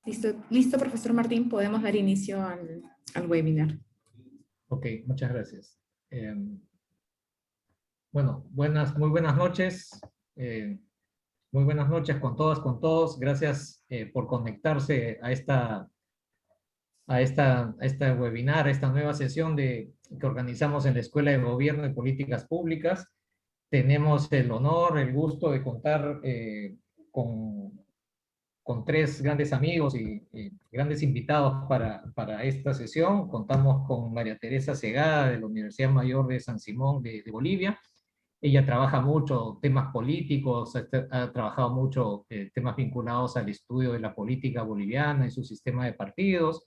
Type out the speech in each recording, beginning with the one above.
Listo, profesor Martín, podemos dar inicio al webinar. Ok, muchas gracias. Bueno, muy buenas noches. Muy buenas noches con todas, con todos. Gracias por conectarse a esta webinar, a esta nueva sesión que organizamos en la Escuela de Gobierno y Políticas Públicas. Tenemos el honor, el gusto de contar con tres grandes amigos y grandes invitados para esta sesión. Contamos con María Teresa Segada de la Universidad Mayor de San Simón de Bolivia. Ella trabaja mucho temas políticos, ha trabajado mucho temas vinculados al estudio de la política boliviana y su sistema de partidos.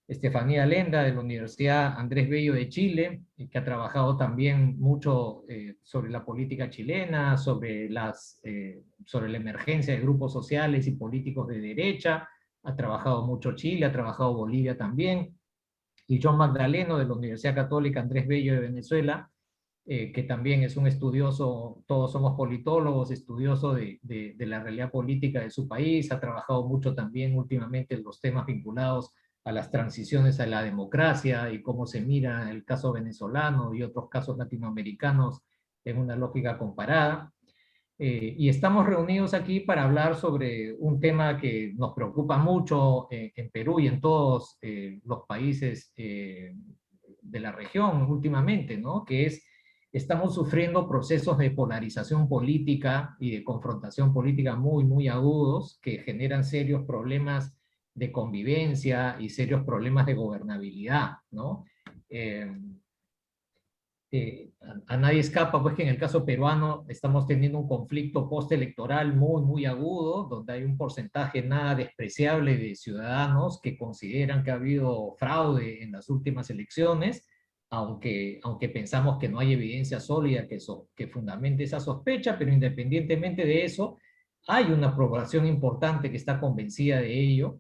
Estefanía Lenda de la Universidad Andrés Bello de Chile, que ha trabajado también mucho sobre la política chilena, sobre la emergencia de grupos sociales y políticos de derecha. Ha trabajado mucho Chile, ha trabajado Bolivia también. Y John Magdaleno de la Universidad Católica Andrés Bello de Venezuela, que también es un estudioso, todos somos politólogos, estudioso de la realidad política de su país. Ha trabajado mucho también últimamente en los temas vinculados a las transiciones a la democracia y cómo se mira el caso venezolano y otros casos latinoamericanos en una lógica comparada. Y estamos reunidos aquí para hablar sobre un tema que nos preocupa mucho en Perú y en todos los países de la región últimamente, ¿no? Que es, estamos sufriendo procesos de polarización política y de confrontación política muy agudos que generan serios problemas de convivencia y serios problemas de gobernabilidad, ¿no? A nadie escapa, pues, que en el caso peruano estamos teniendo un conflicto postelectoral muy agudo, donde hay un porcentaje nada despreciable de ciudadanos que consideran que ha habido fraude en las últimas elecciones, aunque pensamos que no hay evidencia sólida que fundamente esa sospecha, pero independientemente de eso, hay una población importante que está convencida de ello.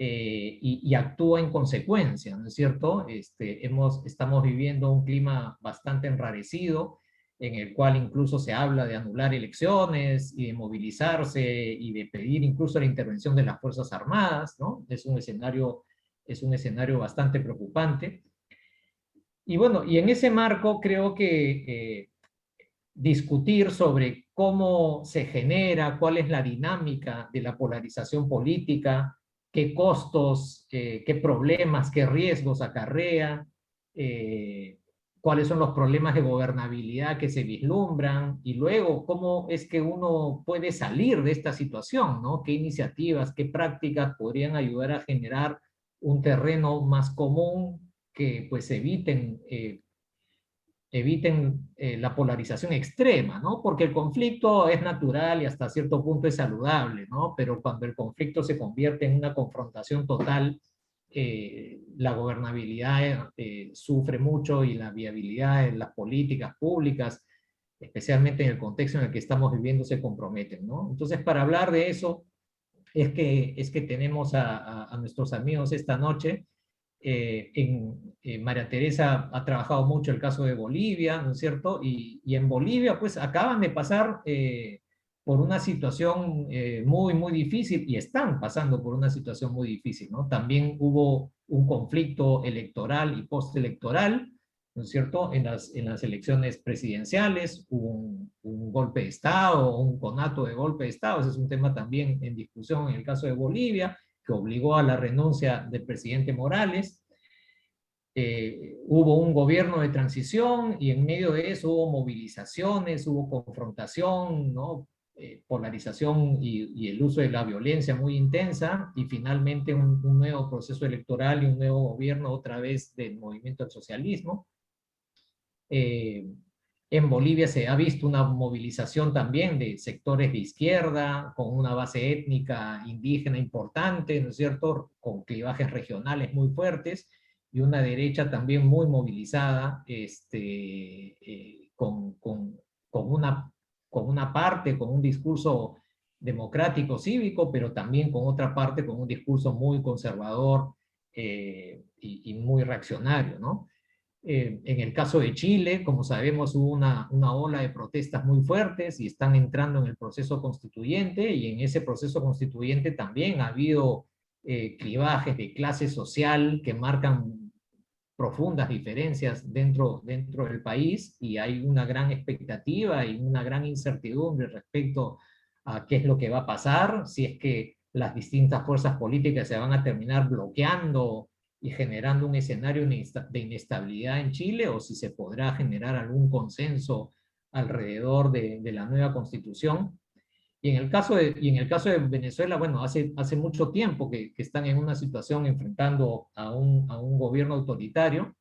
Y actúa en consecuencia, ¿no es cierto? Estamos viviendo un clima bastante enrarecido, en el cual incluso se habla de anular elecciones y de movilizarse y de pedir incluso la intervención de las Fuerzas Armadas, ¿no? Es un escenario bastante preocupante. Y bueno, y en ese marco creo que discutir sobre cómo se genera, cuál es la dinámica de la polarización política, qué costos, qué problemas, qué riesgos acarrea, cuáles son los problemas de gobernabilidad que se vislumbran y luego cómo es que uno puede salir de esta situación, ¿no? ¿Qué iniciativas, qué prácticas podrían ayudar a generar un terreno más común que pues eviten la polarización extrema, ¿no? Porque el conflicto es natural y hasta cierto punto es saludable, ¿no? Pero cuando el conflicto se convierte en una confrontación total, la gobernabilidad sufre mucho y la viabilidad de las políticas públicas, especialmente en el contexto en el que estamos viviendo, se comprometen, ¿no? Entonces, para hablar de eso, es que tenemos a nuestros amigos esta noche. María Teresa ha trabajado mucho el caso de Bolivia, ¿no es cierto? Y en Bolivia, pues, acaban de pasar por una situación muy difícil y están pasando por una situación muy difícil, ¿no? También hubo un conflicto electoral y postelectoral, ¿no es cierto? En las elecciones presidenciales hubo un golpe de Estado, un conato de golpe de Estado. Ese es un tema también en discusión en el caso de Bolivia, que obligó a la renuncia del presidente Morales. Hubo un gobierno de transición y en medio de eso hubo movilizaciones, hubo confrontación, ¿no? Polarización y el uso de la violencia muy intensa, y finalmente un nuevo proceso electoral y un nuevo gobierno otra vez del movimiento al socialismo. En Bolivia se ha visto una movilización también de sectores de izquierda, con una base étnica indígena importante, ¿no es cierto?, con clivajes regionales muy fuertes, y una derecha también muy movilizada, con una parte, con un discurso democrático, cívico, pero también con otra parte, con un discurso muy conservador y muy reaccionario, ¿no? En el caso de Chile, como sabemos, hubo una ola de protestas muy fuertes y están entrando en el proceso constituyente, y en ese proceso constituyente también ha habido clivajes de clase social que marcan profundas diferencias dentro del país, y hay una gran expectativa y una gran incertidumbre respecto a qué es lo que va a pasar, si es que las distintas fuerzas políticas se van a terminar bloqueando y generando un escenario de inestabilidad en Chile, o si se podrá generar algún consenso alrededor de la nueva constitución. Y en el caso de Venezuela, bueno, hace mucho tiempo que están en una situación enfrentando a un gobierno autoritario,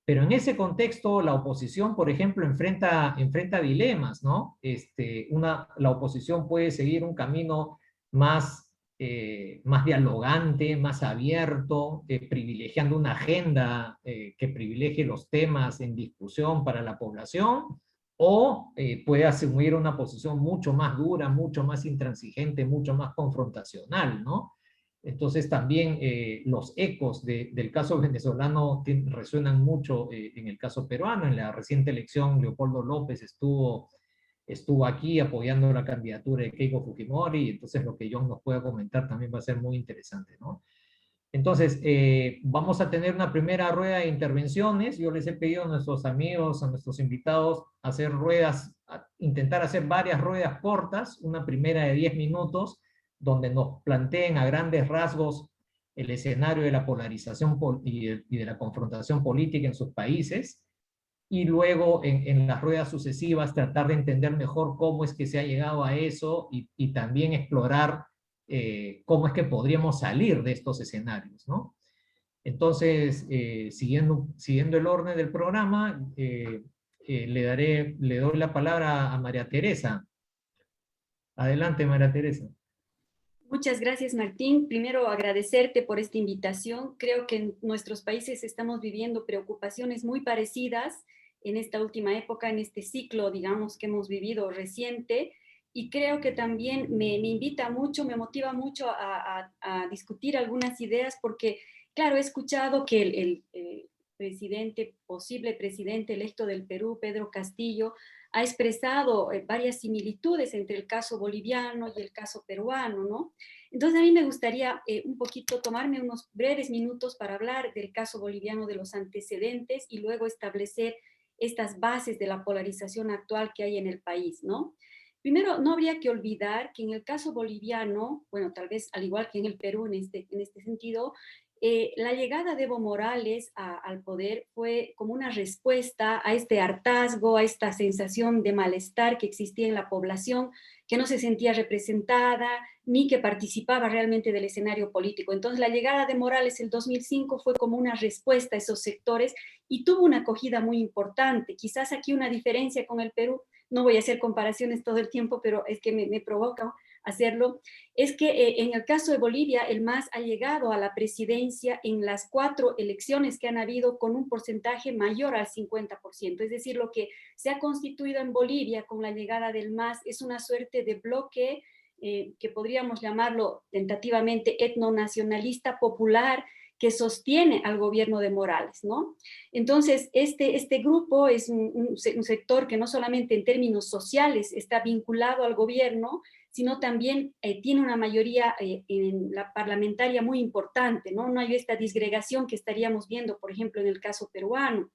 pero en ese contexto la oposición, por ejemplo, enfrenta dilemas, ¿no? La oposición puede seguir un camino más dialogante, más abierto, privilegiando una agenda que privilegie los temas en discusión para la población, o puede asumir una posición mucho más dura, mucho más intransigente, mucho más confrontacional, ¿no? Entonces también los ecos del caso venezolano resuenan mucho en el caso peruano. En la reciente elección, Leopoldo López estuvo aquí apoyando la candidatura de Keiko Fujimori, entonces lo que John nos pueda comentar también va a ser muy interesante, ¿no? Entonces, vamos a tener una primera rueda de intervenciones. Yo les he pedido a nuestros amigos, a nuestros invitados, hacer intentar hacer varias ruedas cortas, una primera de 10 minutos, donde nos planteen a grandes rasgos el escenario de la polarización y de la confrontación política en sus países, y luego en las ruedas sucesivas tratar de entender mejor cómo es que se ha llegado a eso, y también explorar cómo es que podríamos salir de estos escenarios, ¿no? Entonces, siguiendo el orden del programa, le doy la palabra a María Teresa. Adelante, María Teresa. Muchas gracias, Martín. Primero, agradecerte por esta invitación. Creo que en nuestros países estamos viviendo preocupaciones muy parecidas en esta última época, en este ciclo, digamos, que hemos vivido reciente. Y creo que también me invita mucho, me motiva mucho a discutir algunas ideas, porque, claro, he escuchado que el presidente, posible presidente electo del Perú, Pedro Castillo, ha expresado varias similitudes entre el caso boliviano y el caso peruano, ¿no? Entonces a mí me gustaría un poquito tomarme unos breves minutos para hablar del caso boliviano, de los antecedentes, y luego establecer estas bases de la polarización actual que hay en el país, ¿no? Primero, no habría que olvidar que en el caso boliviano, bueno, tal vez al igual que en el Perú en este sentido, la llegada de Evo Morales al poder fue como una respuesta a este hartazgo, a esta sensación de malestar que existía en la población, que no se sentía representada ni que participaba realmente del escenario político. Entonces la llegada de Morales en 2005 fue como una respuesta a esos sectores y tuvo una acogida muy importante. Quizás aquí una diferencia con el Perú, no voy a hacer comparaciones todo el tiempo, pero es que me provoca hacerlo, es que en el caso de Bolivia, el MAS ha llegado a la presidencia en las 4 elecciones que han habido con un porcentaje mayor al 50%. Es decir, lo que se ha constituido en Bolivia con la llegada del MAS es una suerte de bloque que podríamos llamarlo tentativamente etnonacionalista popular, que sostiene al gobierno de Morales, ¿no? Entonces, este grupo es un sector que no solamente en términos sociales está vinculado al gobierno, sino también tiene una mayoría en la parlamentaria muy importante, ¿no? No hay esta disgregación que estaríamos viendo, por ejemplo, en el caso peruano.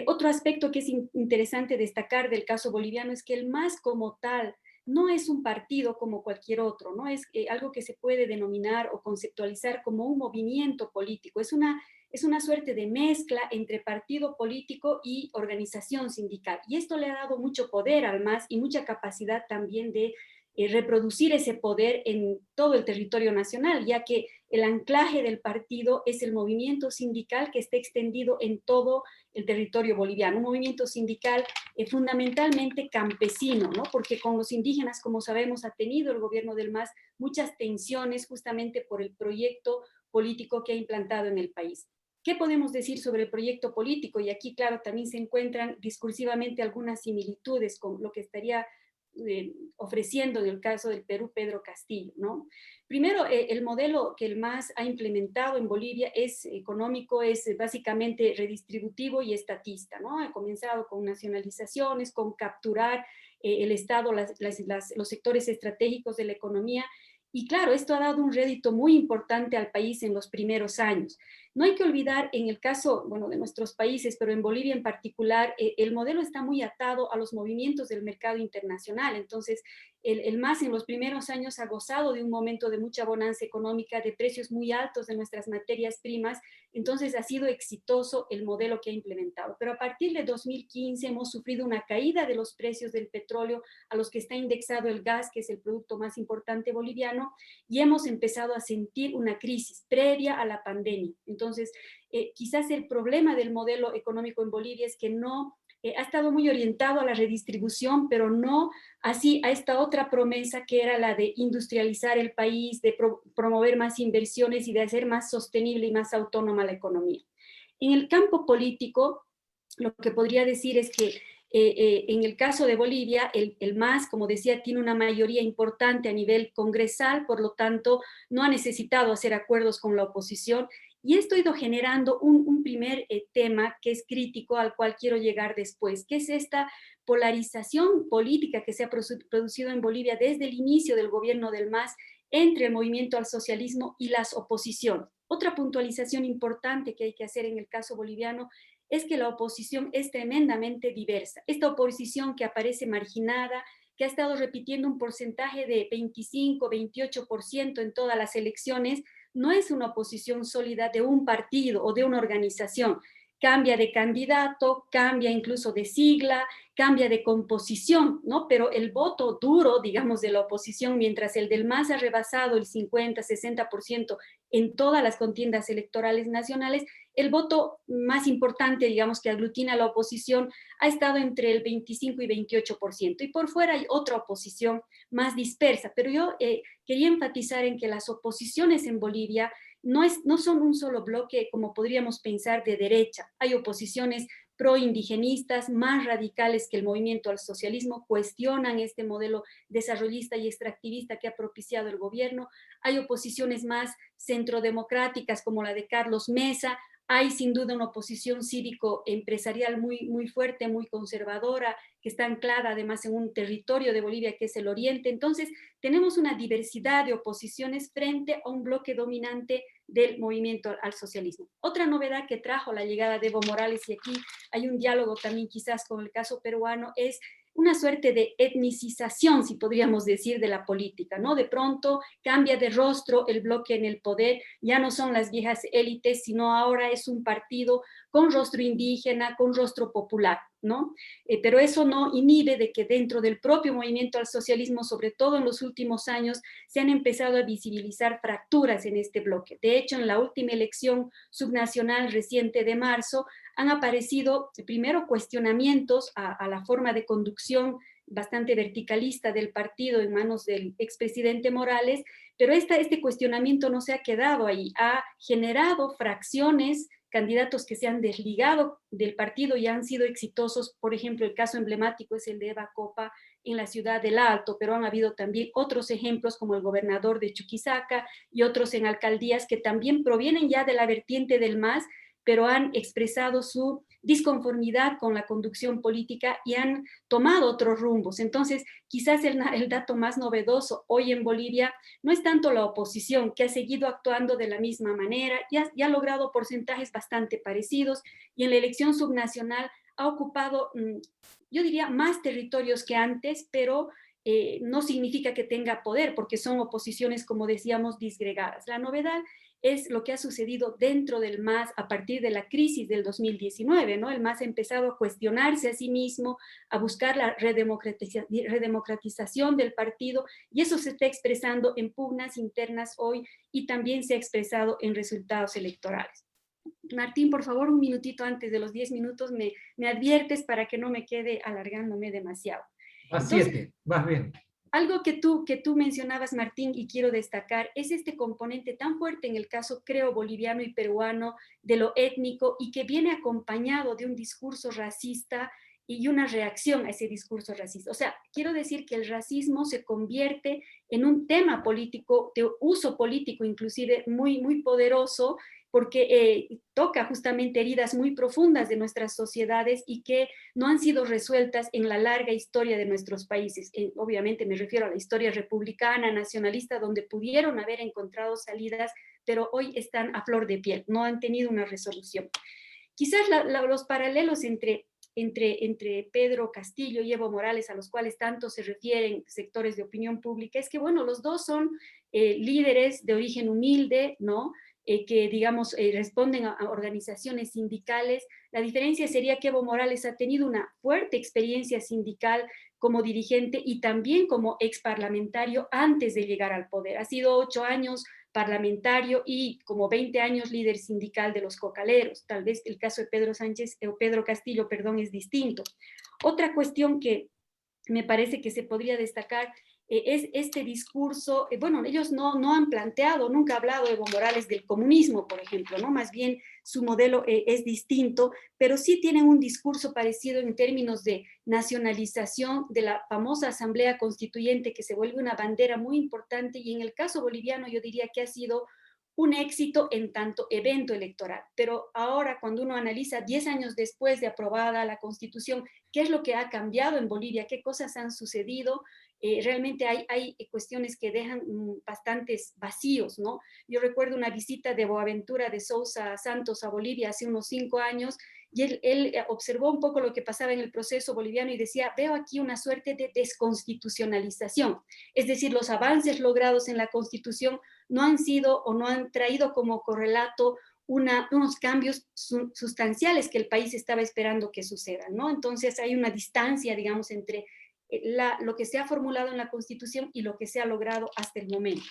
Otro aspecto que es interesante destacar del caso boliviano es que el MAS como tal no es un partido como cualquier otro, no es algo que se puede denominar o conceptualizar como un movimiento político, es una suerte de mezcla entre partido político y organización sindical. Y esto le ha dado mucho poder al MAS y mucha capacidad también de reproducir ese poder en todo el territorio nacional, ya que el anclaje del partido es el movimiento sindical que está extendido en todo el territorio boliviano, un movimiento sindical fundamentalmente campesino, ¿no? Porque con los indígenas, como sabemos, ha tenido el gobierno del MAS muchas tensiones justamente por el proyecto político que ha implantado en el país. ¿Qué podemos decir sobre el proyecto político? Y aquí, claro, también se encuentran discursivamente algunas similitudes con lo que estaría ofreciendo en el caso del Perú Pedro Castillo, ¿no? Primero, el modelo que el MAS ha implementado en Bolivia es económico, es básicamente redistributivo y estatista, ¿no? Ha comenzado con nacionalizaciones, con capturar el Estado, los sectores estratégicos de la economía, Y claro, esto ha dado un rédito muy importante al país en los primeros años. No hay que olvidar, en el caso, bueno, de nuestros países, pero en Bolivia en particular, el modelo está muy atado a los movimientos del mercado internacional. Entonces, el MAS en los primeros años ha gozado de un momento de mucha bonanza económica, de precios muy altos de nuestras materias primas. Entonces, ha sido exitoso el modelo que ha implementado. Pero a partir de 2015 hemos sufrido una caída de los precios del petróleo a los que está indexado el gas, que es el producto más importante boliviano, y hemos empezado a sentir una crisis previa a la pandemia. Entonces, quizás el problema del modelo económico en Bolivia es que no ha estado muy orientado a la redistribución, pero no así a esta otra promesa que era la de industrializar el país, de promover más inversiones y de hacer más sostenible y más autónoma la economía. En el campo político, lo que podría decir es que en el caso de Bolivia, el MAS, como decía, tiene una mayoría importante a nivel congresal, por lo tanto, no ha necesitado hacer acuerdos con la oposición, y esto ha ido generando un primer tema que es crítico, al cual quiero llegar después, que es esta polarización política que se ha producido en Bolivia desde el inicio del gobierno del MAS entre el movimiento al socialismo y las oposiciones. Otra puntualización importante que hay que hacer en el caso boliviano es que la oposición es tremendamente diversa. Esta oposición que aparece marginada, que ha estado repitiendo un porcentaje de 25, 28% en todas las elecciones, no es una oposición sólida de un partido o de una organización. Cambia de candidato, cambia incluso de sigla, cambia de composición, ¿no? Pero el voto duro, digamos, de la oposición, mientras el del MAS ha rebasado el 50, 60% en todas las contiendas electorales nacionales, el voto más importante, digamos, que aglutina a la oposición, ha estado entre el 25 y 28%. Y por fuera hay otra oposición más dispersa. Pero yo quería enfatizar en que las oposiciones en Bolivia no son un solo bloque, como podríamos pensar, de derecha. Hay oposiciones pro-indigenistas, más radicales que el movimiento al socialismo, cuestionan este modelo desarrollista y extractivista que ha propiciado el gobierno. Hay oposiciones más centrodemocráticas, como la de Carlos Mesa. Hay sin duda una oposición cívico-empresarial muy fuerte, muy conservadora, que está anclada además en un territorio de Bolivia que es el oriente. Entonces, tenemos una diversidad de oposiciones frente a un bloque dominante del movimiento al socialismo. Otra novedad que trajo la llegada de Evo Morales, y aquí hay un diálogo también quizás con el caso peruano, es una suerte de etnicización, si podríamos decir, de la política, ¿no? De pronto cambia de rostro el bloque en el poder, ya no son las viejas élites, sino ahora es un partido con rostro indígena, con rostro popular, ¿no? Pero eso no inhibe de que dentro del propio movimiento al socialismo, sobre todo en los últimos años, se han empezado a visibilizar fracturas en este bloque. De hecho, en la última elección subnacional reciente de marzo, han aparecido primero cuestionamientos a la forma de conducción bastante verticalista del partido en manos del expresidente Morales, pero este cuestionamiento no se ha quedado ahí, ha generado fracciones, candidatos que se han desligado del partido y han sido exitosos. Por ejemplo, el caso emblemático es el de Eva Copa en la ciudad del Alto, pero han habido también otros ejemplos como el gobernador de Chuquisaca y otros en alcaldías que también provienen ya de la vertiente del MAS, pero han expresado su disconformidad con la conducción política y han tomado otros rumbos. Entonces, quizás el dato más novedoso hoy en Bolivia no es tanto la oposición, que ha seguido actuando de la misma manera y ha logrado porcentajes bastante parecidos, y en la elección subnacional ha ocupado, yo diría, más territorios que antes, pero no significa que tenga poder, porque son oposiciones, como decíamos, disgregadas. La novedad es lo que ha sucedido dentro del MAS a partir de la crisis del 2019, ¿no? El MAS ha empezado a cuestionarse a sí mismo, a buscar la redemocratización del partido, y eso se está expresando en pugnas internas hoy y también se ha expresado en resultados electorales. Martín, por favor, un minutito antes de los 10 minutos me adviertes para que no me quede alargándome demasiado. A 7, vas bien. Algo que tú mencionabas, Martín, y quiero destacar, es este componente tan fuerte en el caso, creo, boliviano y peruano, de lo étnico, y que viene acompañado de un discurso racista y una reacción a ese discurso racista. O sea, quiero decir que el racismo se convierte en un tema político, de uso político inclusive muy poderoso, porque toca justamente heridas muy profundas de nuestras sociedades y que no han sido resueltas en la larga historia de nuestros países. Obviamente me refiero a la historia republicana, nacionalista, donde pudieron haber encontrado salidas, pero hoy están a flor de piel, no han tenido una resolución. Quizás los paralelos entre Pedro Castillo y Evo Morales, a los cuales tanto se refieren sectores de opinión pública, es que, bueno, los dos son líderes de origen humilde, ¿no? Que, digamos, responden a organizaciones sindicales. La diferencia sería que Evo Morales ha tenido una fuerte experiencia sindical como dirigente y también como ex parlamentario antes de llegar al poder. Ha sido 8 años parlamentario y como 20 años líder sindical de los cocaleros. Tal vez el caso de Pedro Castillo, perdón, es distinto. Otra cuestión que me parece que se podría destacar es este discurso, bueno, ellos no han planteado, nunca ha hablado Evo Morales del comunismo, por ejemplo, ¿no? Más bien su modelo es distinto, pero sí tienen un discurso parecido en términos de nacionalización de la famosa Asamblea Constituyente, que se vuelve una bandera muy importante, y en el caso boliviano yo diría que ha sido un éxito en tanto evento electoral. Pero ahora, cuando uno analiza 10 años después de aprobada la Constitución, qué es lo que ha cambiado en Bolivia, qué cosas han sucedido, realmente hay cuestiones que dejan bastantes vacíos, ¿no? Yo recuerdo una visita de Boaventura de Sousa Santos a Bolivia hace unos 5 años, y él observó un poco lo que pasaba en el proceso boliviano y decía, veo aquí una suerte de desconstitucionalización, es decir, los avances logrados en la Constitución no han sido o no han traído como correlato unos cambios sustanciales que el país estaba esperando que sucedan, ¿no? Entonces hay una distancia, digamos, entre lo que se ha formulado en la Constitución y lo que se ha logrado hasta el momento.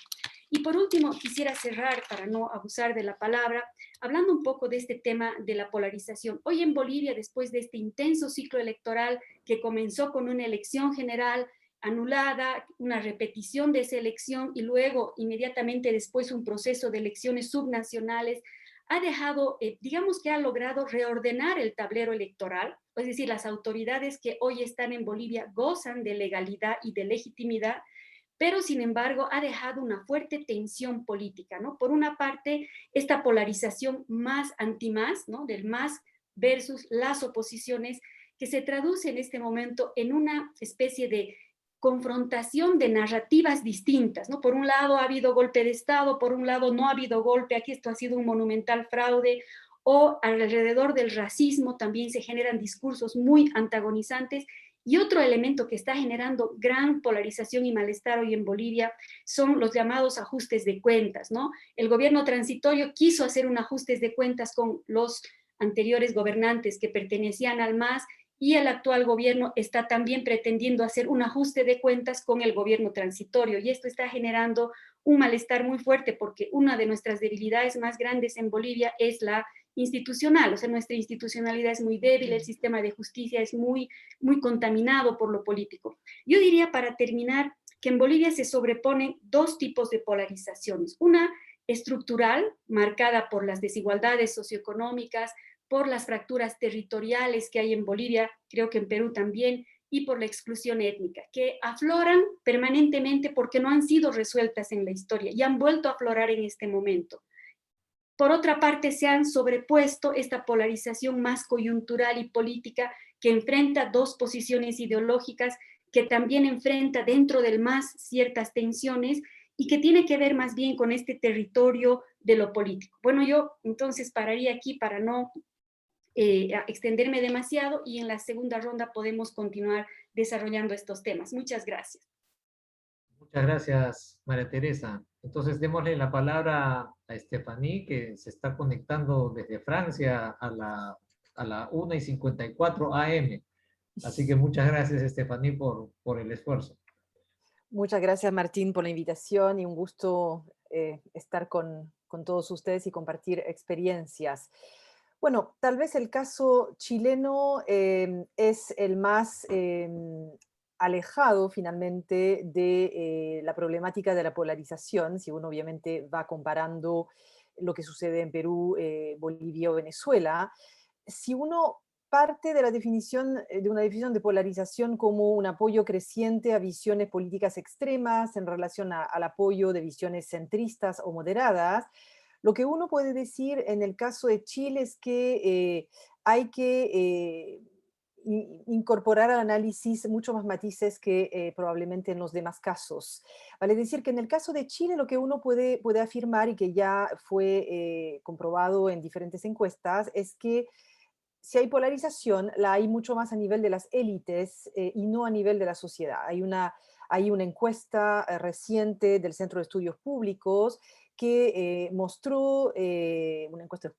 Y por último, quisiera cerrar, para no abusar de la palabra, hablando un poco de este tema de la polarización. Hoy en Bolivia, después de este intenso ciclo electoral que comenzó con una elección general anulada, una repetición de esa elección y luego inmediatamente después un proceso de elecciones subnacionales, ha dejado, digamos que ha logrado reordenar el tablero electoral, es decir, las autoridades que hoy están en Bolivia gozan de legalidad y de legitimidad, pero sin embargo ha dejado una fuerte tensión política, ¿no? Por una parte, esta polarización más anti-más, ¿no? Del más versus las oposiciones, que se traduce en este momento en una especie de confrontación de narrativas distintas, ¿no? Por un lado ha habido golpe de Estado, por un lado no ha habido golpe, aquí esto ha sido un monumental fraude, o alrededor del racismo también se generan discursos muy antagonizantes. Y otro elemento que está generando gran polarización y malestar hoy en Bolivia son los llamados ajustes de cuentas, ¿no? El gobierno transitorio quiso hacer un ajuste de cuentas con los anteriores gobernantes que pertenecían al MAS, y el actual gobierno está también pretendiendo hacer un ajuste de cuentas con el gobierno transitorio, y esto está generando un malestar muy fuerte porque una de nuestras debilidades más grandes en Bolivia es la institucional, o sea, nuestra institucionalidad es muy débil, el sistema de justicia es muy contaminado por lo político. Yo diría, para terminar, que en Bolivia se sobreponen dos tipos de polarizaciones, una estructural, marcada por las desigualdades socioeconómicas, por las fracturas territoriales que hay en Bolivia, creo que en Perú también, y por la exclusión étnica, que afloran permanentemente porque no han sido resueltas en la historia y han vuelto a aflorar en este momento. Por otra parte, se han sobrepuesto esta polarización más coyuntural y política que enfrenta dos posiciones ideológicas, que también enfrenta dentro del MAS ciertas tensiones y que tiene que ver más bien con este territorio de lo político. Bueno, yo entonces pararía aquí para no extenderme demasiado, y en la segunda ronda podemos continuar desarrollando estos temas. Muchas gracias. Muchas gracias, María Teresa. Entonces, démosle la palabra a Estefaní, que se está conectando desde Francia a la 1:54 AM. Así que muchas gracias, Estefaní, por el esfuerzo. Muchas gracias, Martín, por la invitación, y un gusto estar con todos ustedes y compartir experiencias. Bueno, tal vez el caso chileno es el más alejado finalmente de la problemática de la polarización, si uno obviamente va comparando lo que sucede en Perú, Bolivia o Venezuela. Si uno parte de la definición, de una definición de polarización como un apoyo creciente a visiones políticas extremas en relación al apoyo de visiones centristas o moderadas, Lo que uno puede decir en el caso de Chile es que hay que incorporar al análisis mucho más matices que probablemente en los demás casos. Vale decir que en el caso de Chile lo que uno puede afirmar y que ya fue comprobado en diferentes encuestas es que si hay polarización, la hay mucho más a nivel de las élites y no a nivel de la sociedad. Hay una encuesta reciente del Centro de Estudios Públicos que mostró, una encuesta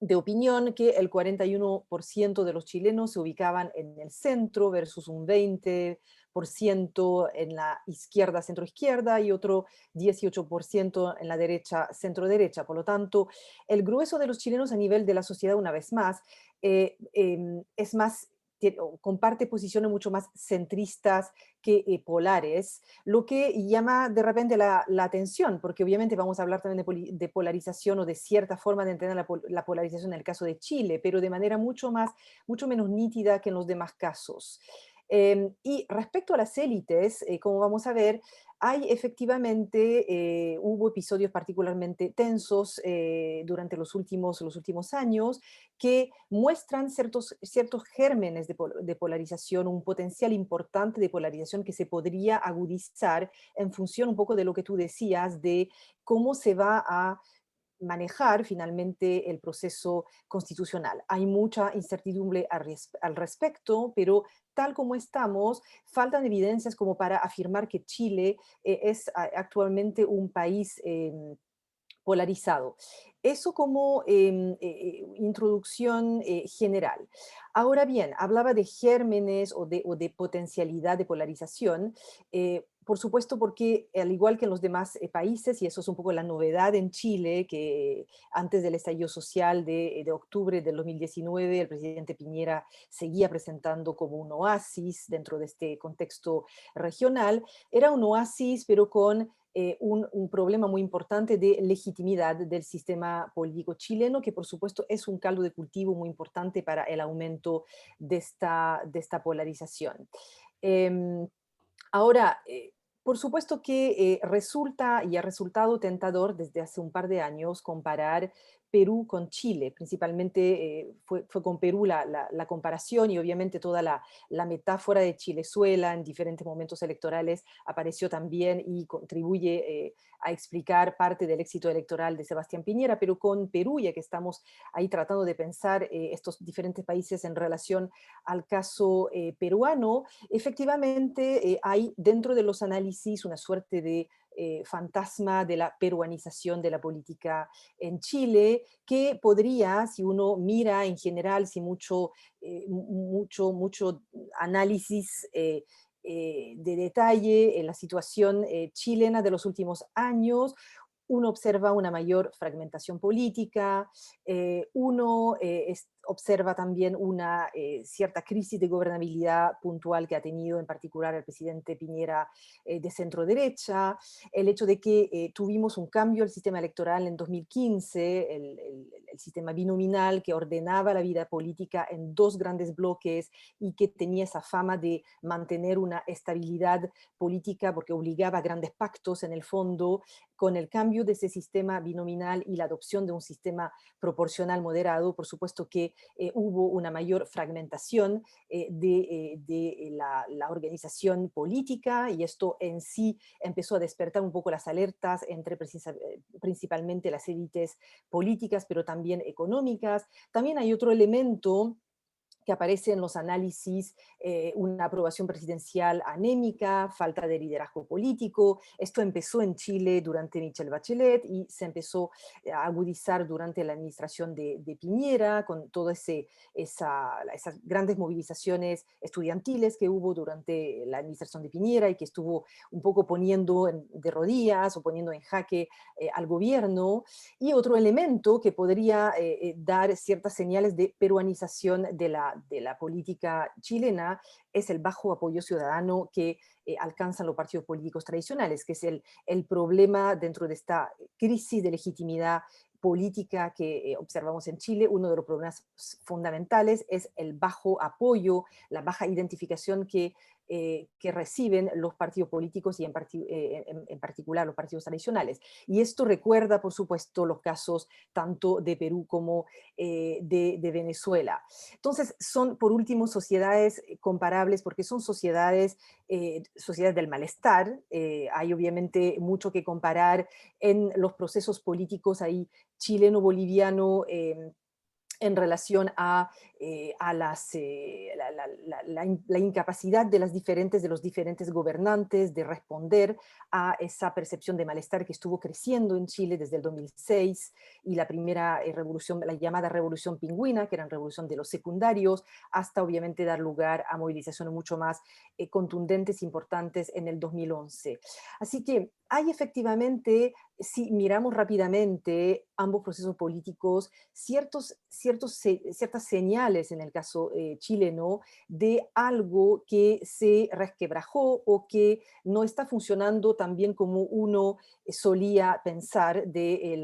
de opinión, que el 41% de los chilenos se ubicaban en el centro versus un 20% en la izquierda, centro-izquierda, y otro 18% en la derecha, centro-derecha. Por lo tanto, el grueso de los chilenos a nivel de la sociedad, una vez más, es más, comparte posiciones mucho más centristas que polares, lo que llama de repente la atención, porque obviamente vamos a hablar también de polarización o de cierta forma de entender la polarización en el caso de Chile, pero de manera mucho menos nítida que en los demás casos. Y respecto a las élites, como vamos a ver, hay efectivamente, hubo episodios particularmente tensos durante los últimos años que muestran ciertos gérmenes de polarización, un potencial importante de polarización que se podría agudizar en función un poco de lo que tú decías, de cómo se va a manejar finalmente el proceso constitucional. Hay mucha incertidumbre al respecto, pero tal como estamos, faltan evidencias como para afirmar que Chile es actualmente un país polarizado. Eso como introducción general. Ahora bien, hablaba de gérmenes o de potencialidad de polarización. Por supuesto, porque al igual que en los demás países, y eso es un poco la novedad en Chile, que antes del estallido social de octubre del 2019, el presidente Piñera seguía presentando como un oasis dentro de este contexto regional, era un oasis pero con un problema muy importante de legitimidad del sistema político chileno, que por supuesto es un caldo de cultivo muy importante para el aumento de esta polarización. Ahora, por supuesto que resulta y ha resultado tentador desde hace un par de años comparar Perú con Chile, principalmente fue con Perú la comparación, y obviamente toda la metáfora de Chilezuela en diferentes momentos electorales apareció también y contribuye a explicar parte del éxito electoral de Sebastián Piñera, pero con Perú, ya que estamos ahí tratando de pensar estos diferentes países en relación al caso peruano, efectivamente hay dentro de los análisis una suerte de fantasma de la peruanización de la política en Chile, que podría, si uno mira en general, si mucho análisis de detalle en la situación chilena de los últimos años, uno observa una mayor fragmentación política, uno observa también una cierta crisis de gobernabilidad puntual que ha tenido en particular el presidente Piñera de centro derecha, el hecho de que tuvimos un cambio del sistema electoral en 2015, el sistema binominal que ordenaba la vida política en dos grandes bloques y que tenía esa fama de mantener una estabilidad política porque obligaba a grandes pactos en el fondo. Con el cambio de ese sistema binominal y la adopción de un sistema proporcional moderado, por supuesto que hubo una mayor fragmentación de la organización política, y esto en sí empezó a despertar un poco las alertas entre principalmente las élites políticas, pero también económicas. También hay otro elemento que aparece en los análisis, una aprobación presidencial anémica, falta de liderazgo político. Esto empezó en Chile durante Michelle Bachelet y se empezó a agudizar durante la administración de Piñera, con todas esas grandes movilizaciones estudiantiles que hubo durante la administración de Piñera y que estuvo un poco poniendo de rodillas o poniendo en jaque al gobierno. Y otro elemento que podría dar ciertas señales de peruanización de la política chilena es el bajo apoyo ciudadano que alcanzan los partidos políticos tradicionales, que es el problema dentro de esta crisis de legitimidad política que observamos en Chile. Uno de los problemas fundamentales es el bajo apoyo, la baja identificación que que reciben los partidos políticos y en particular los partidos tradicionales. Y esto recuerda, por supuesto, los casos tanto de Perú como de Venezuela. Entonces, son, por último, sociedades comparables porque son sociedades del malestar. Hay obviamente mucho que comparar en los procesos políticos ahí chileno-boliviano, en relación a la incapacidad de los diferentes gobernantes de responder a esa percepción de malestar que estuvo creciendo en Chile desde el 2006 y la primera revolución, la llamada revolución pingüina, que era una revolución de los secundarios, hasta obviamente dar lugar a movilizaciones mucho más contundentes, importantes en el 2011. Así que hay efectivamente, si miramos rápidamente ambos procesos políticos, ciertas señales en el caso chileno de algo que se resquebrajó o que no está funcionando tan bien como uno solía pensar del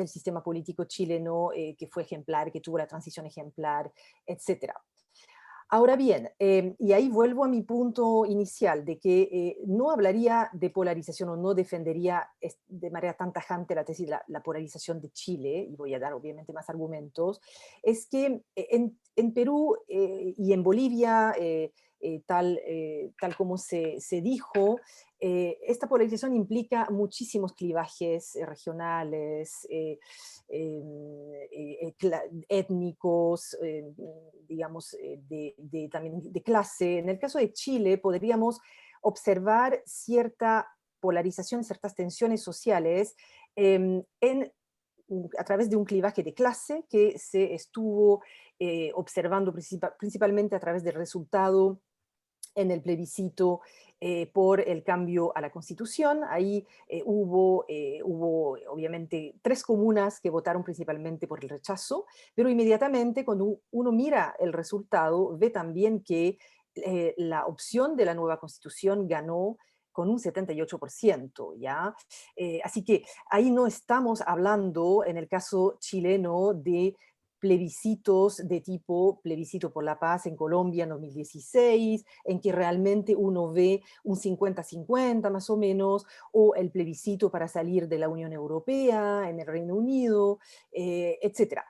sistema político chileno, que fue ejemplar, que tuvo la transición ejemplar, etc. Ahora bien, y ahí vuelvo a mi punto inicial, de que no hablaría de polarización o no defendería de manera tan tajante la tesis de la polarización de Chile, y voy a dar obviamente más argumentos, es que en Perú y en Bolivia, tal como se dijo, esta polarización implica muchísimos clivajes regionales, étnicos, digamos, también de clase. En el caso de Chile podríamos observar cierta polarización, ciertas tensiones sociales a través de un clivaje de clase que se estuvo observando principalmente a través del resultado en el plebiscito por el cambio a la Constitución. Ahí hubo obviamente 3 comunas que votaron principalmente por el rechazo, pero inmediatamente cuando uno mira el resultado, ve también que la opción de la nueva Constitución ganó con un 78%, ¿ya? Así que ahí no estamos hablando, en el caso chileno, de plebiscitos de tipo plebiscito por la paz en Colombia en 2016, en que realmente uno ve un 50-50 más o menos, o el plebiscito para salir de la Unión Europea en el Reino Unido, etc.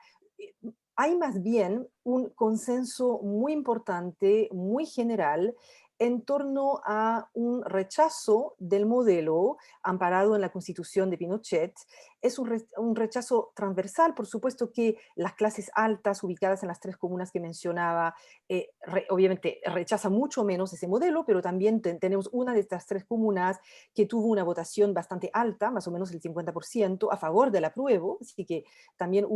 Hay más bien un consenso muy importante, muy general, en torno a un rechazo del modelo amparado en la Constitución de Pinochet. Es un rechazo transversal, por supuesto que las clases altas ubicadas en las 3 comunas que mencionaba, obviamente rechaza mucho menos ese modelo, pero también tenemos una de estas 3 comunas que tuvo una votación bastante alta, más o menos el 50%, a favor del apruebo, así que también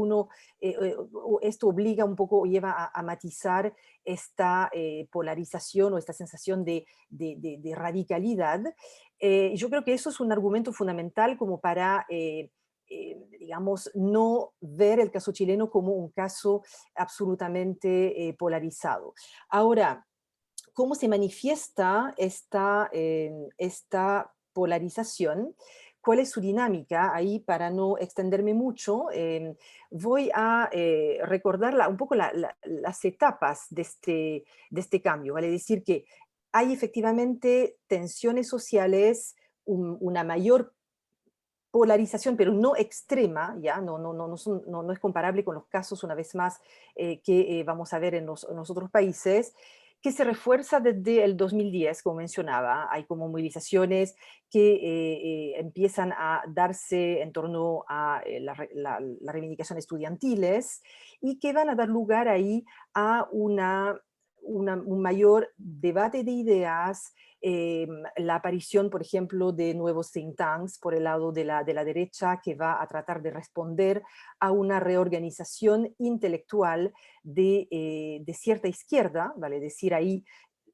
esto obliga un poco, lleva a matizar esta polarización o esta sensación de radicalidad. Yo creo que eso es un argumento fundamental como para, digamos, no ver el caso chileno como un caso absolutamente polarizado. Ahora, ¿cómo se manifiesta esta polarización? ¿Cuál es su dinámica? Ahí, para no extenderme mucho, voy a recordar un poco las etapas de este cambio. Vale decir que hay efectivamente tensiones sociales, una mayor polarización, pero no extrema, ¿ya? No es comparable con los casos, una vez más, que vamos a ver en los otros países, que se refuerza desde el 2010, como mencionaba. Hay como movilizaciones que empiezan a darse en torno a las reivindicaciones estudiantiles y que van a dar lugar ahí a un mayor debate de ideas, la aparición, por ejemplo, de nuevos think tanks por el lado de la derecha, que va a tratar de responder a una reorganización intelectual de cierta izquierda, vale decir, ahí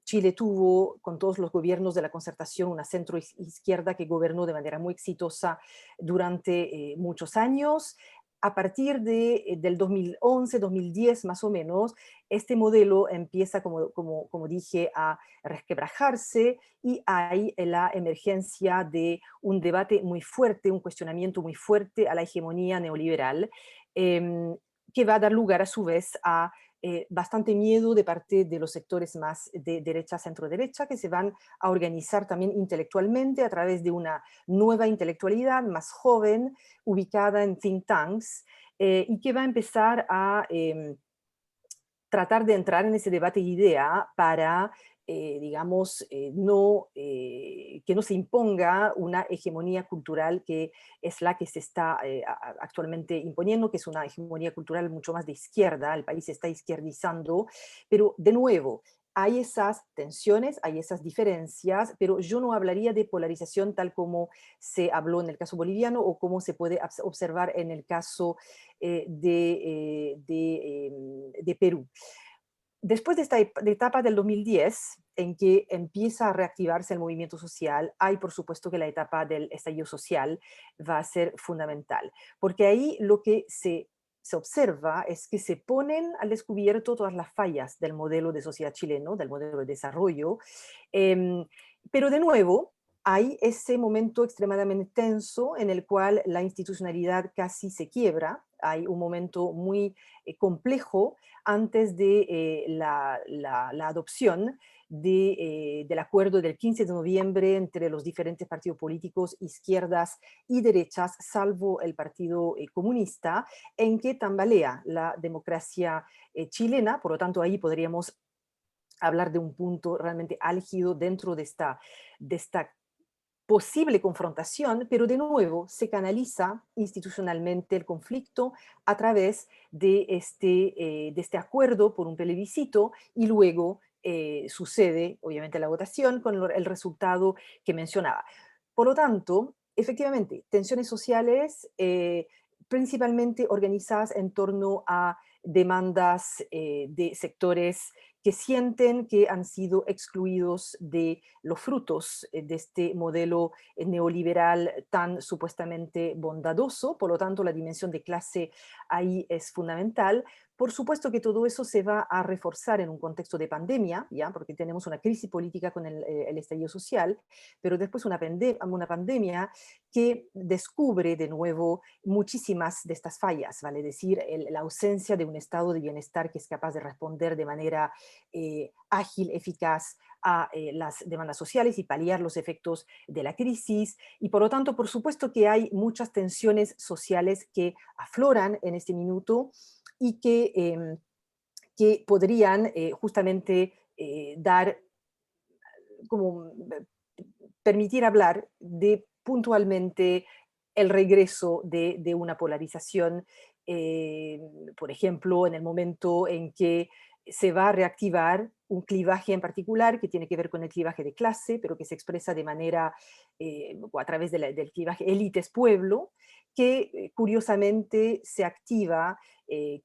Chile tuvo, con todos los gobiernos de la concertación, una centro izquierda que gobernó de manera muy exitosa durante muchos años. A partir del 2011, 2010 más o menos, este modelo empieza, como dije, a resquebrajarse y hay la emergencia de un debate muy fuerte, un cuestionamiento muy fuerte a la hegemonía neoliberal, que va a dar lugar a su vez a bastante miedo de parte de los sectores más de derecha, centro-derecha, que se van a organizar también intelectualmente a través de una nueva intelectualidad más joven, ubicada en think tanks, y que va a empezar a tratar de entrar en ese debate de idea para, digamos, que no se imponga una hegemonía cultural que es la que se está actualmente imponiendo, que es una hegemonía cultural mucho más de izquierda. El país se está izquierdizando, pero de nuevo, hay esas tensiones, hay esas diferencias, pero yo no hablaría de polarización tal como se habló en el caso boliviano o como se puede observar en el caso de Perú. Después de esta etapa del 2010, en que empieza a reactivarse el movimiento social, hay por supuesto que la etapa del estallido social va a ser fundamental, porque ahí lo que se observa es que se ponen al descubierto todas las fallas del modelo de sociedad chileno, del modelo de desarrollo, pero de nuevo hay ese momento extremadamente tenso en el cual la institucionalidad casi se quiebra, hay un momento muy complejo antes de la adopción del acuerdo del 15 de noviembre entre los diferentes partidos políticos, izquierdas y derechas, salvo el Partido Comunista, en que tambalea la democracia chilena. Por lo tanto, ahí podríamos hablar de un punto realmente álgido dentro de esta posible confrontación, pero de nuevo se canaliza institucionalmente el conflicto a través de este acuerdo por un plebiscito y luego sucede obviamente la votación con el resultado que mencionaba. Por lo tanto, efectivamente, tensiones sociales principalmente organizadas en torno a demandas de sectores que sienten que han sido excluidos de los frutos de este modelo neoliberal tan supuestamente bondadoso. Por lo tanto, la dimensión de clase ahí es fundamental. Por supuesto que todo eso se va a reforzar en un contexto de pandemia, ¿ya? Porque tenemos una crisis política con el estallido social, pero después una pandemia que descubre de nuevo muchísimas de estas fallas, vale decir, la ausencia de un estado de bienestar que es capaz de responder de manera ágil, eficaz a las demandas sociales y paliar los efectos de la crisis. Y por lo tanto, por supuesto que hay muchas tensiones sociales que afloran en este minuto y que podrían justamente dar, como permitir hablar de puntualmente el regreso de una polarización, por ejemplo, en el momento en que se va a reactivar un clivaje en particular que tiene que ver con el clivaje de clase, pero que se expresa de manera, a través del clivaje élites-pueblo, que curiosamente se activa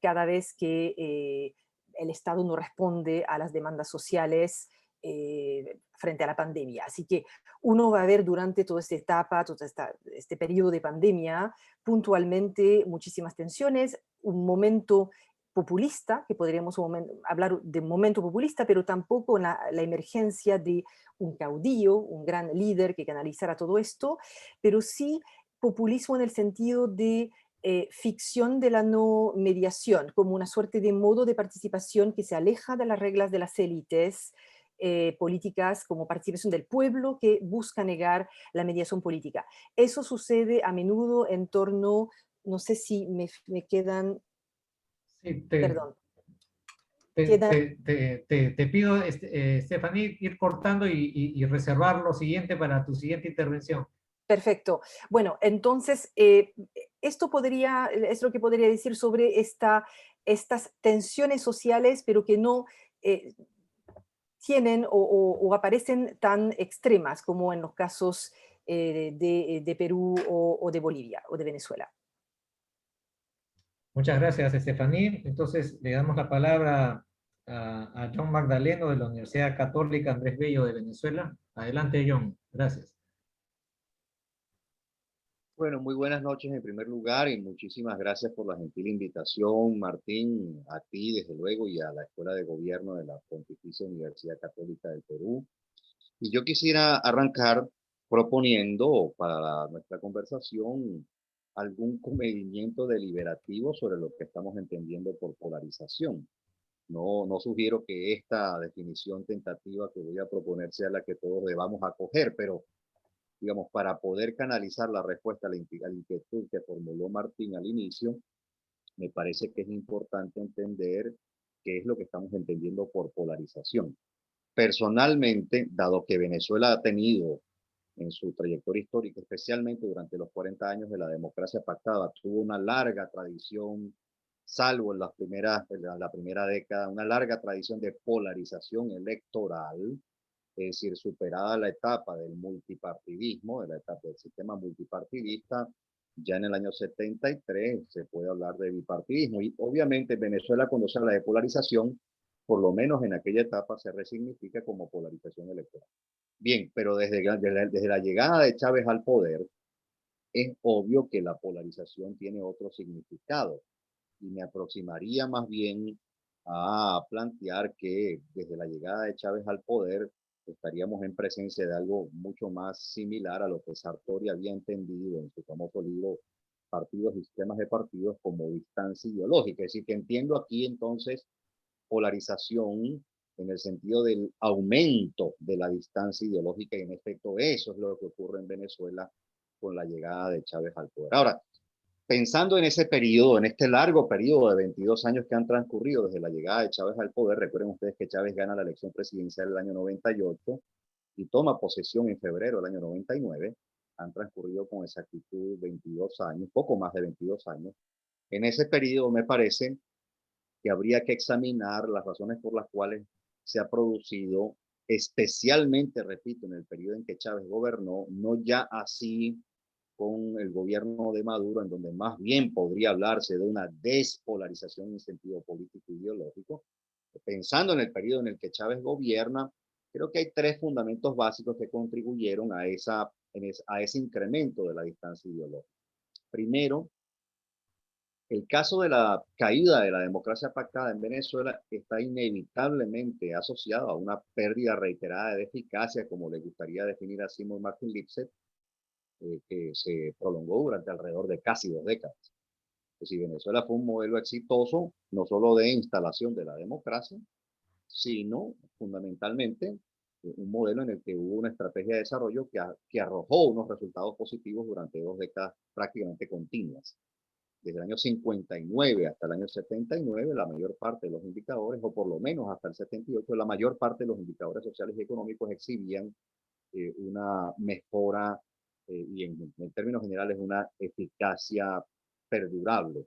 cada vez que el Estado no responde a las demandas sociales frente a la pandemia. Así que uno va a ver durante toda esta etapa, este periodo de pandemia, puntualmente muchísimas tensiones, un momento populista, que podríamos hablar de un momento populista, pero tampoco la emergencia de un caudillo, un gran líder que canalizara todo esto, pero sí populismo en el sentido de ficción de la no mediación, como una suerte de modo de participación que se aleja de las reglas de las élites políticas, como participación del pueblo que busca negar la mediación política. Eso sucede a menudo en torno, no sé si me quedan, Sí, perdón, quedan, te pido, Stephanie, ir cortando y reservar lo siguiente para tu siguiente intervención. perfecto. Bueno, entonces, esto es lo que podría decir sobre estas tensiones sociales, pero que no tienen o aparecen tan extremas como en los casos de Perú o de Bolivia o de Venezuela. Muchas gracias, Estefaní. Entonces, le damos la palabra a John Magdaleno de la Universidad Católica Andrés Bello de Venezuela. Adelante, John. Gracias. Bueno, muy buenas noches en primer lugar y muchísimas gracias por la gentil invitación, Martín, a ti desde luego y a la Escuela de Gobierno de la Pontificia Universidad Católica del Perú. Y yo quisiera arrancar proponiendo para nuestra conversación algún comedimiento deliberativo sobre lo que estamos entendiendo por polarización. No sugiero que esta definición tentativa que voy a proponer sea la que todos debamos acoger, pero digamos, para poder canalizar la respuesta a la inquietud que formuló Martín al inicio, me parece que es importante entender qué es lo que estamos entendiendo por polarización. Personalmente, dado que Venezuela ha tenido en su trayectoria histórica, especialmente durante los 40 años de la democracia pactada, tuvo una larga tradición, salvo en la primera década, una larga tradición de polarización electoral, es decir, superada la etapa del multipartidismo, de la etapa del sistema multipartidista, ya en el año 73 se puede hablar de bipartidismo. Y obviamente en Venezuela, cuando se habla de polarización, por lo menos en aquella etapa se resignifica como polarización electoral. Bien, pero desde la llegada de Chávez al poder, es obvio que la polarización tiene otro significado. Y me aproximaría más bien a plantear que desde la llegada de Chávez al poder estaríamos en presencia de algo mucho más similar a lo que Sartori había entendido en su famoso libro Partidos y Sistemas de Partidos como distancia ideológica. Es decir, que entiendo aquí entonces polarización en el sentido del aumento de la distancia ideológica, y en efecto eso es lo que ocurre en Venezuela con la llegada de Chávez al poder. Ahora, pensando en ese periodo, en este largo periodo de 22 años que han transcurrido desde la llegada de Chávez al poder, recuerden ustedes que Chávez gana la elección presidencial del año 98 y toma posesión en febrero del año 99, han transcurrido con exactitud 22 años, poco más de 22 años. En ese periodo me parece que habría que examinar las razones por las cuales se ha producido, especialmente, repito, en el periodo en que Chávez gobernó, no ya así con el gobierno de Maduro, en donde más bien podría hablarse de una despolarización en sentido político e ideológico. Pensando en el periodo en el que Chávez gobierna, creo que hay tres fundamentos básicos que contribuyeron a ese incremento de la distancia ideológica. Primero, el caso de la caída de la democracia pactada en Venezuela está inevitablemente asociado a una pérdida reiterada de eficacia, como le gustaría definir a Simon Martin Lipset, que se prolongó durante alrededor de casi 2 décadas. Es decir, Venezuela fue un modelo exitoso, no solo de instalación de la democracia, sino fundamentalmente un modelo en el que hubo una estrategia de desarrollo que arrojó unos resultados positivos durante 2 décadas prácticamente continuas. Desde el año 59 hasta el año 79, la mayor parte de los indicadores, o por lo menos hasta el 78, la mayor parte de los indicadores sociales y económicos exhibían una mejora y en términos generales una eficacia perdurable.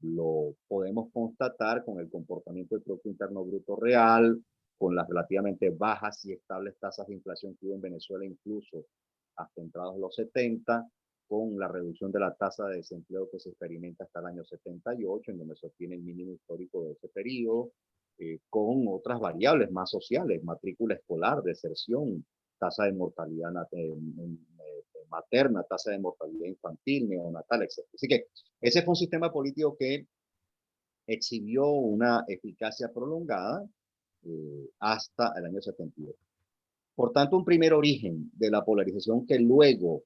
Lo podemos constatar con el comportamiento del Producto Interno Bruto Real, con las relativamente bajas y estables tasas de inflación que hubo en Venezuela incluso hasta entrados los 70, con la reducción de la tasa de desempleo que se experimenta hasta el año 78, en donde se obtiene el mínimo histórico de ese periodo, con otras variables más sociales, matrícula escolar, deserción, tasa de mortalidad materna, tasa de mortalidad infantil, neonatal, etc. Así que ese fue un sistema político que exhibió una eficacia prolongada hasta el año 78. Por tanto, un primer origen de la polarización que luego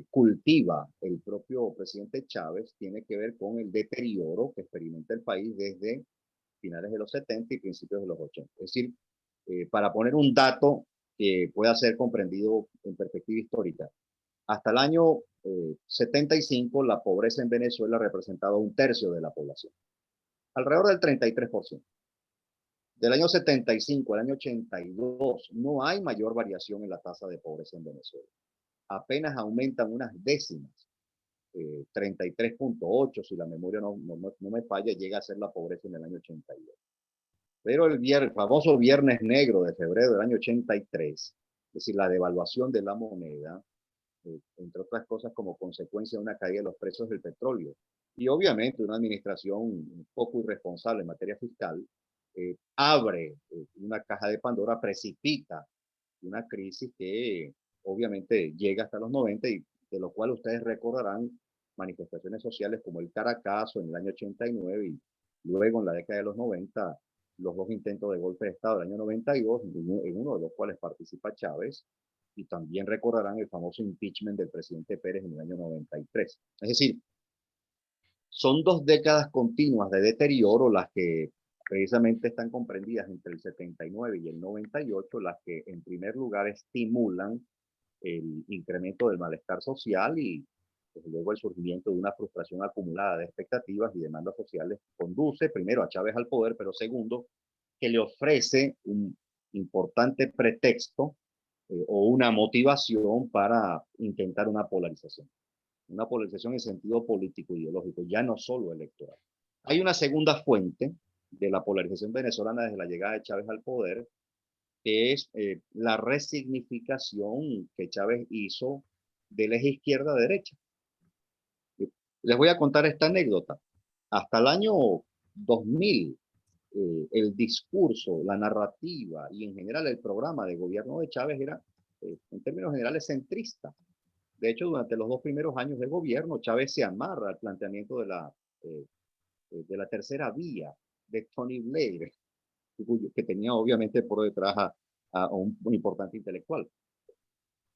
cultiva el propio presidente Chávez tiene que ver con el deterioro que experimenta el país desde finales de los 70 y principios de los 80. Es decir, para poner un dato que pueda ser comprendido en perspectiva histórica, hasta el año 75 la pobreza en Venezuela representaba 1/3 de la población, alrededor del 33%. Del año 75 al año 82 no hay mayor variación en la tasa de pobreza en Venezuela. Apenas aumentan unas décimas, 33.8, si la memoria no me falla, llega a ser la pobreza en el año 82. Pero el famoso Viernes Negro de febrero del año 83, es decir, la devaluación de la moneda, entre otras cosas como consecuencia de una caída de los precios del petróleo, y obviamente una administración un poco irresponsable en materia fiscal, abre una caja de Pandora, precipita una crisis que obviamente llega hasta los 90 y de lo cual ustedes recordarán manifestaciones sociales como el Caracazo en el año 89 y luego en la década de los 90 los 2 intentos de golpe de Estado del año 92, en uno de los cuales participa Chávez, y también recordarán el famoso impeachment del presidente Pérez en el año 93. Es decir, son 2 décadas continuas de deterioro las que precisamente están comprendidas entre el 79 y el 98, las que en primer lugar estimulan el incremento del malestar social y desde luego el surgimiento de una frustración acumulada de expectativas y demandas sociales conduce primero a Chávez al poder, pero segundo, que le ofrece un importante pretexto o una motivación para intentar una polarización en sentido político ideológico, ya no solo electoral. Hay una segunda fuente de la polarización venezolana desde la llegada de Chávez al poder, que es la resignificación que Chávez hizo del eje izquierda-derecha. Les voy a contar esta anécdota. Hasta el año 2000, el discurso, la narrativa y en general el programa de gobierno de Chávez era, en términos generales, centrista. De hecho, durante los 2 primeros años de gobierno, Chávez se amarra al planteamiento de la tercera vía de Tony Blair, que tenía obviamente por detrás a un importante intelectual.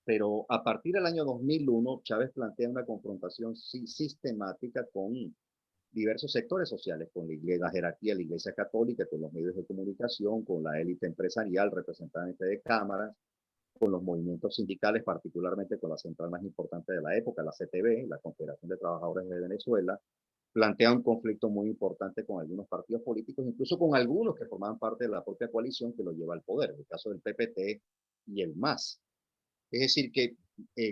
Pero a partir del año 2001, Chávez plantea una confrontación sistemática con diversos sectores sociales, con la jerarquía de la Iglesia Católica, con los medios de comunicación, con la élite empresarial, representantes de cámaras, con los movimientos sindicales, particularmente con la central más importante de la época, la CTV, la Confederación de Trabajadores de Venezuela. Plantea un conflicto muy importante con algunos partidos políticos, incluso con algunos que formaban parte de la propia coalición que lo lleva al poder, el caso del PPT y el MAS. Es decir, que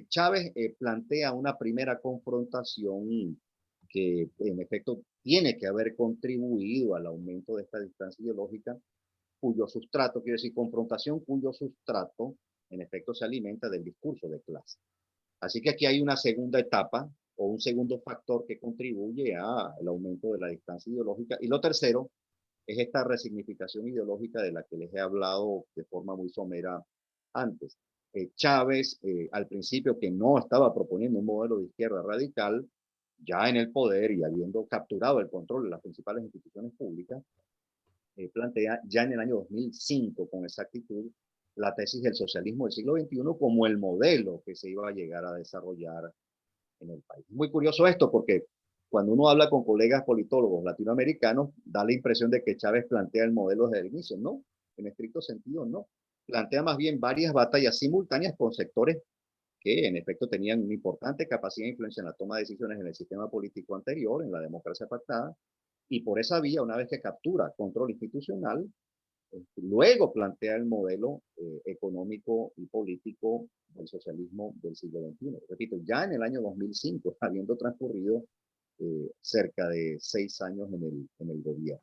Chávez plantea una primera confrontación que en efecto tiene que haber contribuido al aumento de esta distancia ideológica, cuyo sustrato, quiero decir, confrontación cuyo sustrato en efecto se alimenta del discurso de clase. Así que aquí hay una segunda etapa o un segundo factor que contribuye al aumento de la distancia ideológica. Y lo tercero es esta resignificación ideológica de la que les he hablado de forma muy somera antes. Chávez, al principio, que no estaba proponiendo un modelo de izquierda radical, ya en el poder y habiendo capturado el control de las principales instituciones públicas, plantea ya en el año 2005 con exactitud la tesis del socialismo del siglo XXI como el modelo que se iba a llegar a desarrollar en el país. Muy curioso esto porque cuando uno habla con colegas politólogos latinoamericanos, da la impresión de que Chávez plantea el modelo desde el inicio. No, en estricto sentido no. Plantea más bien varias batallas simultáneas con sectores que en efecto tenían una importante capacidad de influencia en la toma de decisiones en el sistema político anterior, en la democracia pactada, y por esa vía, una vez que captura control institucional, luego plantea el modelo económico y político del socialismo del siglo XXI. Repito, ya en el año 2005, habiendo transcurrido cerca de 6 años en el gobierno.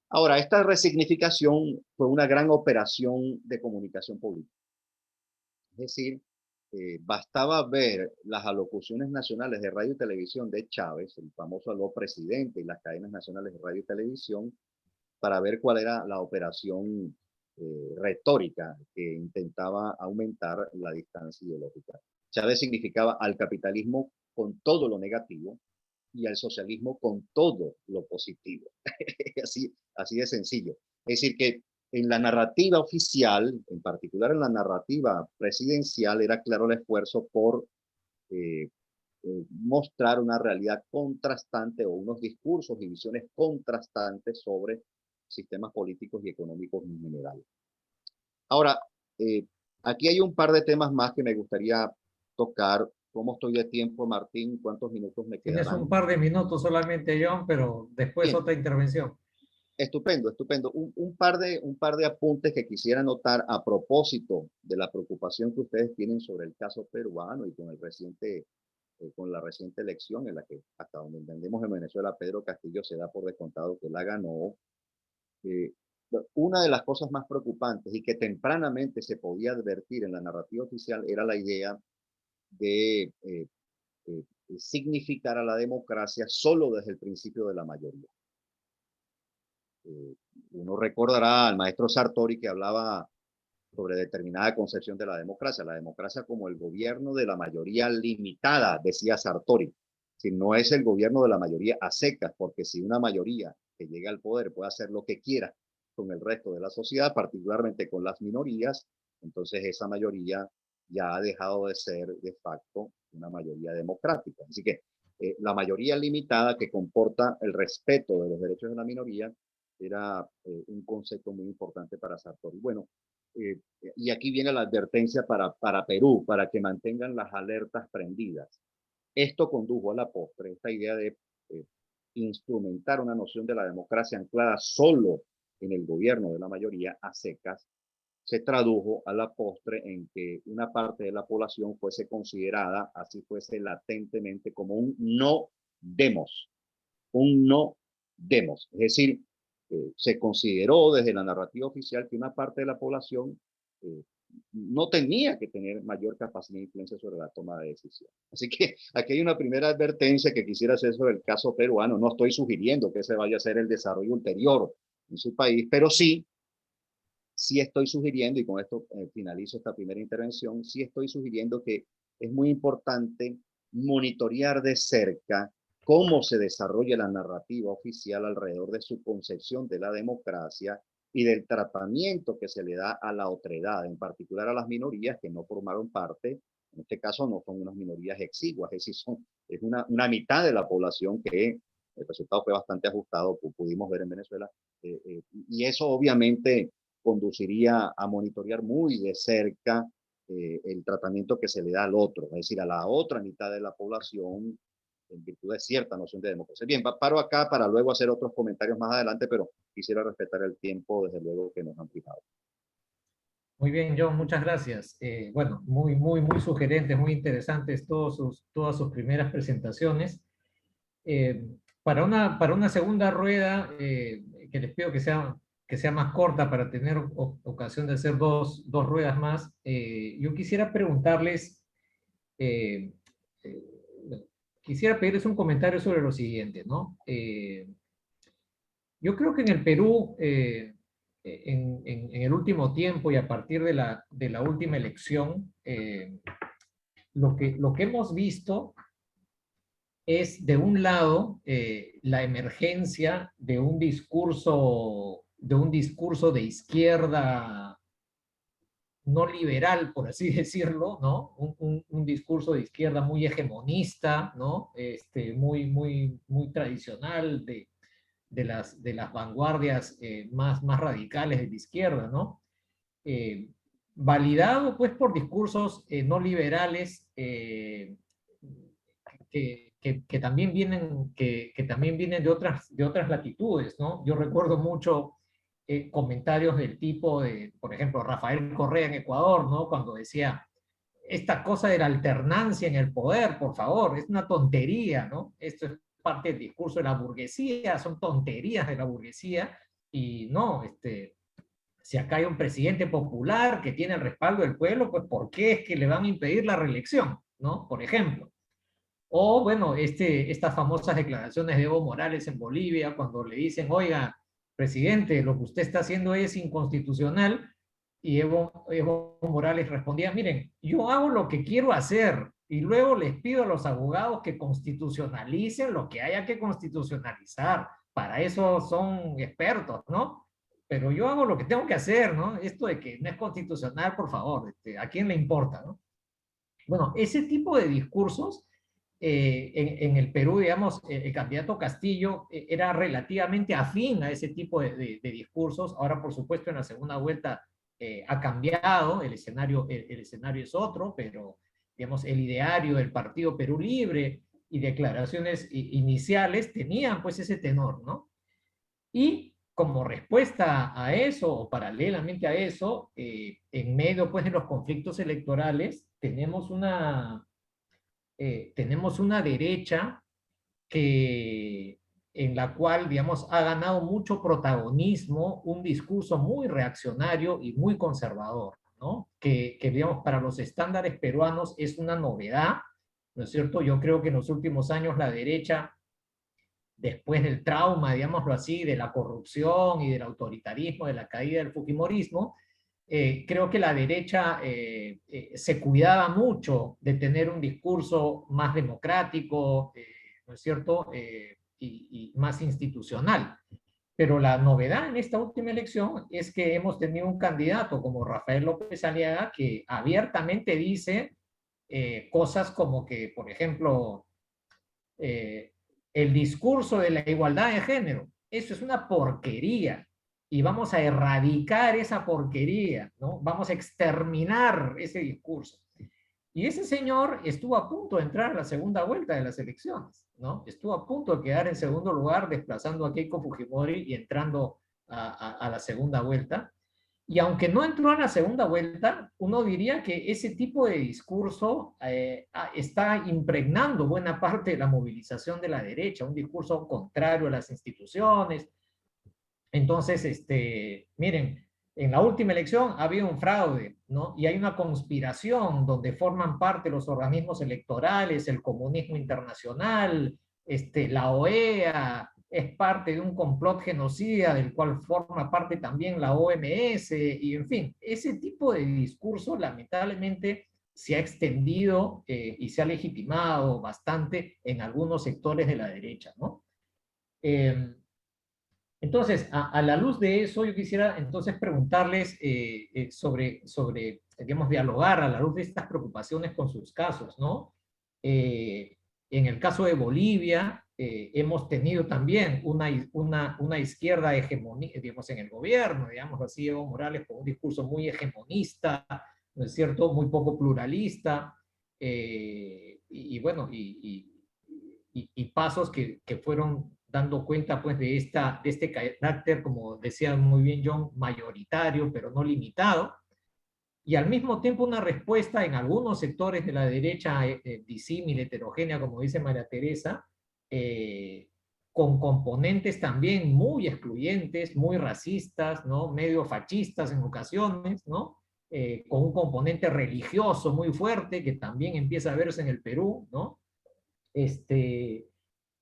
Ahora, esta resignificación fue una gran operación de comunicación política. Es decir, bastaba ver las alocuciones nacionales de radio y televisión de Chávez, el famoso aló presidente y las cadenas nacionales de radio y televisión, para ver cuál era la operación retórica que intentaba aumentar la distancia ideológica. Chávez significaba al capitalismo con todo lo negativo y al socialismo con todo lo positivo. así de sencillo. Es decir, que en la narrativa oficial, en particular en la narrativa presidencial, era claro el esfuerzo por mostrar una realidad contrastante o unos discursos y visiones contrastantes sobre sistemas políticos y económicos en general. Ahora, aquí hay un par de temas más que me gustaría tocar. ¿Cómo estoy de tiempo, Martín? ¿Cuántos minutos me quedarán? Tienes un par de minutos solamente, John, pero después Bien. otra intervención. Estupendo, estupendo. Un par de apuntes que quisiera notar a propósito de la preocupación que ustedes tienen sobre el caso peruano y con la reciente elección en la que, hasta donde entendemos en Venezuela, Pedro Castillo se da por descontado que la ganó. Una de las cosas más preocupantes y que tempranamente se podía advertir en la narrativa oficial era la idea de significar a la democracia solo desde el principio de la mayoría. Uno recordará al maestro Sartori que hablaba sobre determinada concepción de la democracia como el gobierno de la mayoría limitada, decía Sartori. Si no es el gobierno de la mayoría a secas, porque si una mayoría que llega al poder puede hacer lo que quiera con el resto de la sociedad, particularmente con las minorías, entonces esa mayoría ya ha dejado de ser de facto una mayoría democrática. Así que la mayoría limitada que comporta el respeto de los derechos de la minoría era un concepto muy importante para Sartori. Bueno, y aquí viene la advertencia para Perú, para que mantengan las alertas prendidas. Esto condujo a la postre, esta idea de instrumentar una noción de la democracia anclada solo en el gobierno de la mayoría a secas, se tradujo a la postre en que una parte de la población fuese considerada, así fuese latentemente, como un no demos, un no demos. Es decir, se consideró desde la narrativa oficial que una parte de la población no tenía que tener mayor capacidad de influencia sobre la toma de decisión. Así que aquí hay una primera advertencia que quisiera hacer sobre el caso peruano. No estoy sugiriendo que ese vaya a ser el desarrollo ulterior en su país, pero sí estoy sugiriendo, y con esto finalizo esta primera intervención, sí estoy sugiriendo que es muy importante monitorear de cerca cómo se desarrolla la narrativa oficial alrededor de su concepción de la democracia y del tratamiento que se le da a la otredad, en particular a las minorías que no formaron parte. En este caso no son unas minorías exiguas, es decir, es una mitad de la población que el resultado fue bastante ajustado, pudimos ver en Venezuela, y eso obviamente conduciría a monitorear muy de cerca el tratamiento que se le da al otro, es decir, a la otra mitad de la población, en virtud de cierta noción de democracia. Bien, paro acá para luego hacer otros comentarios más adelante, pero quisiera respetar el tiempo, desde luego, que nos han fijado. Muy bien, John, muchas gracias. Bueno, muy sugerentes, muy interesantes todas sus primeras presentaciones. Para una segunda rueda, que les pido que sea más corta para tener ocasión de hacer dos ruedas más, yo quisiera preguntarles, quisiera pedirles un comentario sobre lo siguiente, ¿no? Yo creo que en el Perú, en el último tiempo y a partir de la última elección, lo que hemos visto es, de un lado, la emergencia de un discurso de izquierda no liberal, por así decirlo, ¿no? Un discurso de izquierda muy hegemonista, ¿no? Muy tradicional de las vanguardias más radicales de la izquierda, ¿no? Validado pues por discursos no liberales que también vienen, que también vienen de otras latitudes, ¿no? Yo recuerdo mucho comentarios del tipo de, por ejemplo, Rafael Correa en Ecuador, ¿no? Cuando decía, esta cosa de la alternancia en el poder, por favor, es una tontería, ¿no? Esto es parte del discurso de la burguesía, son tonterías de la burguesía, y no, si acá hay un presidente popular que tiene el respaldo del pueblo, pues ¿por qué es que le van a impedir la reelección? ¿No? Por ejemplo. O, bueno, estas famosas declaraciones de Evo Morales en Bolivia, cuando le dicen, oiga, presidente, lo que usted está haciendo es inconstitucional, y Evo Morales respondía, miren, yo hago lo que quiero hacer, y luego les pido a los abogados que constitucionalicen lo que haya que constitucionalizar. Para eso son expertos, ¿no? Pero yo hago lo que tengo que hacer, ¿no? Esto de que no es constitucional, por favor, ¿a quién le importa, no? Bueno, ese tipo de discursos en el Perú, digamos, el candidato Castillo era relativamente afín a ese tipo de discursos. Ahora, por supuesto, en la segunda vuelta ha cambiado, el escenario es otro, pero, digamos, el ideario del Partido Perú Libre y declaraciones iniciales tenían, pues, ese tenor, ¿no? Y como respuesta a eso, o paralelamente a eso, en medio, pues, de los conflictos electorales, tenemos una derecha en la cual, digamos, ha ganado mucho protagonismo un discurso muy reaccionario y muy conservador, ¿no? Que, digamos, para los estándares peruanos es una novedad, ¿no es cierto? Yo creo que en los últimos años la derecha, después del trauma, digámoslo así, de la corrupción y del autoritarismo, de la caída del fujimorismo, creo que la derecha se cuidaba mucho de tener un discurso más democrático, ¿no es cierto?, y más institucional. Pero la novedad en esta última elección es que hemos tenido un candidato como Rafael López Aliaga que abiertamente dice cosas como que, por ejemplo, el discurso de la igualdad de género, eso es una porquería y vamos a erradicar esa porquería, ¿no? Vamos a exterminar ese discurso. Y ese señor estuvo a punto de entrar a la segunda vuelta de las elecciones, ¿no? Estuvo a punto de quedar en segundo lugar, desplazando a Keiko Fujimori y entrando a la segunda vuelta. Y aunque no entró a la segunda vuelta, uno diría que ese tipo de discurso está impregnando buena parte de la movilización de la derecha, un discurso contrario a las instituciones. Entonces, miren, en la última elección ha habido un fraude, ¿no? Y hay una conspiración donde forman parte los organismos electorales, el comunismo internacional, la OEA, es parte de un complot genocida del cual forma parte también la OMS, y en fin, ese tipo de discurso lamentablemente se ha extendido y se ha legitimado bastante en algunos sectores de la derecha, ¿no? Entonces, a la luz de eso, yo quisiera entonces preguntarles sobre, digamos, dialogar a la luz de estas preocupaciones con sus casos, ¿no? En el caso de Bolivia, hemos tenido también una izquierda hegemonía, digamos, en el gobierno, digamos así, Evo Morales con un discurso muy hegemonista, ¿no es cierto?, muy poco pluralista, y bueno, y pasos que fueron dando cuenta pues de este carácter, como decía muy bien John, mayoritario, pero no limitado, y al mismo tiempo una respuesta en algunos sectores de la derecha disímil, heterogénea, como dice María Teresa, con componentes también muy excluyentes, muy racistas, ¿no? Medio fascistas en ocasiones, ¿no? Con un componente religioso muy fuerte que también empieza a verse en el Perú, ¿no?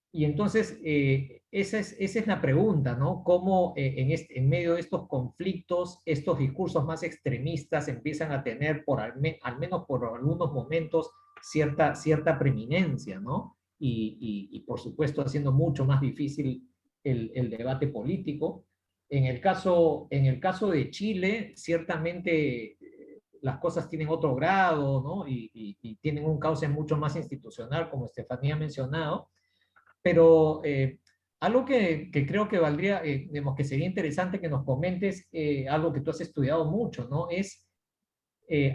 Y entonces, esa es la pregunta, ¿no? ¿Cómo en medio de estos conflictos, estos discursos más extremistas empiezan a tener, al menos por algunos momentos, cierta preeminencia, ¿no? Y por supuesto, haciendo mucho más difícil el debate político. En el caso de Chile, ciertamente las cosas tienen otro grado, ¿no? Y tienen un cauce mucho más institucional, como Estefanía ha mencionado. Pero algo que creo que valdría, digamos, que sería interesante que nos comentes, algo que tú has estudiado mucho, ¿no? Es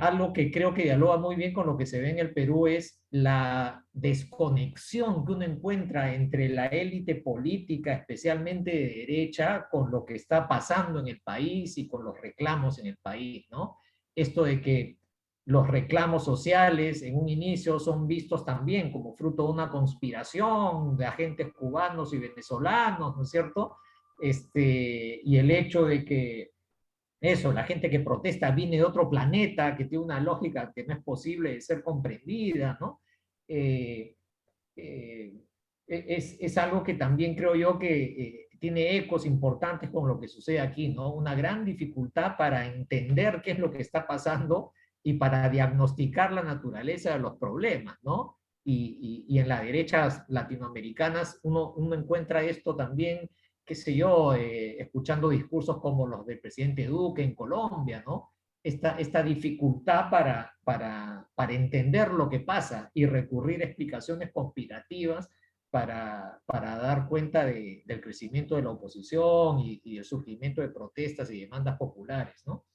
algo que creo que dialoga muy bien con lo que se ve en el Perú, es la desconexión que uno encuentra entre la élite política, especialmente de derecha, con lo que está pasando en el país y con los reclamos en el país, ¿no? Esto de que los reclamos sociales en un inicio son vistos también como fruto de una conspiración de agentes cubanos y venezolanos, ¿no es cierto? Y el hecho de que eso, la gente que protesta viene de otro planeta, que tiene una lógica que no es posible de ser comprendida, ¿no? Eh, eh, es algo que también creo yo que tiene ecos importantes con lo que sucede aquí, ¿no? Una gran dificultad para entender qué es lo que está pasando y para diagnosticar la naturaleza de los problemas, ¿no? Y en las derechas latinoamericanas uno encuentra esto también, qué sé yo, escuchando discursos como los del presidente Duque en Colombia, ¿no? Esta dificultad para entender lo que pasa y recurrir a explicaciones conspirativas para dar cuenta del crecimiento de la oposición y del surgimiento de protestas y demandas populares, ¿no?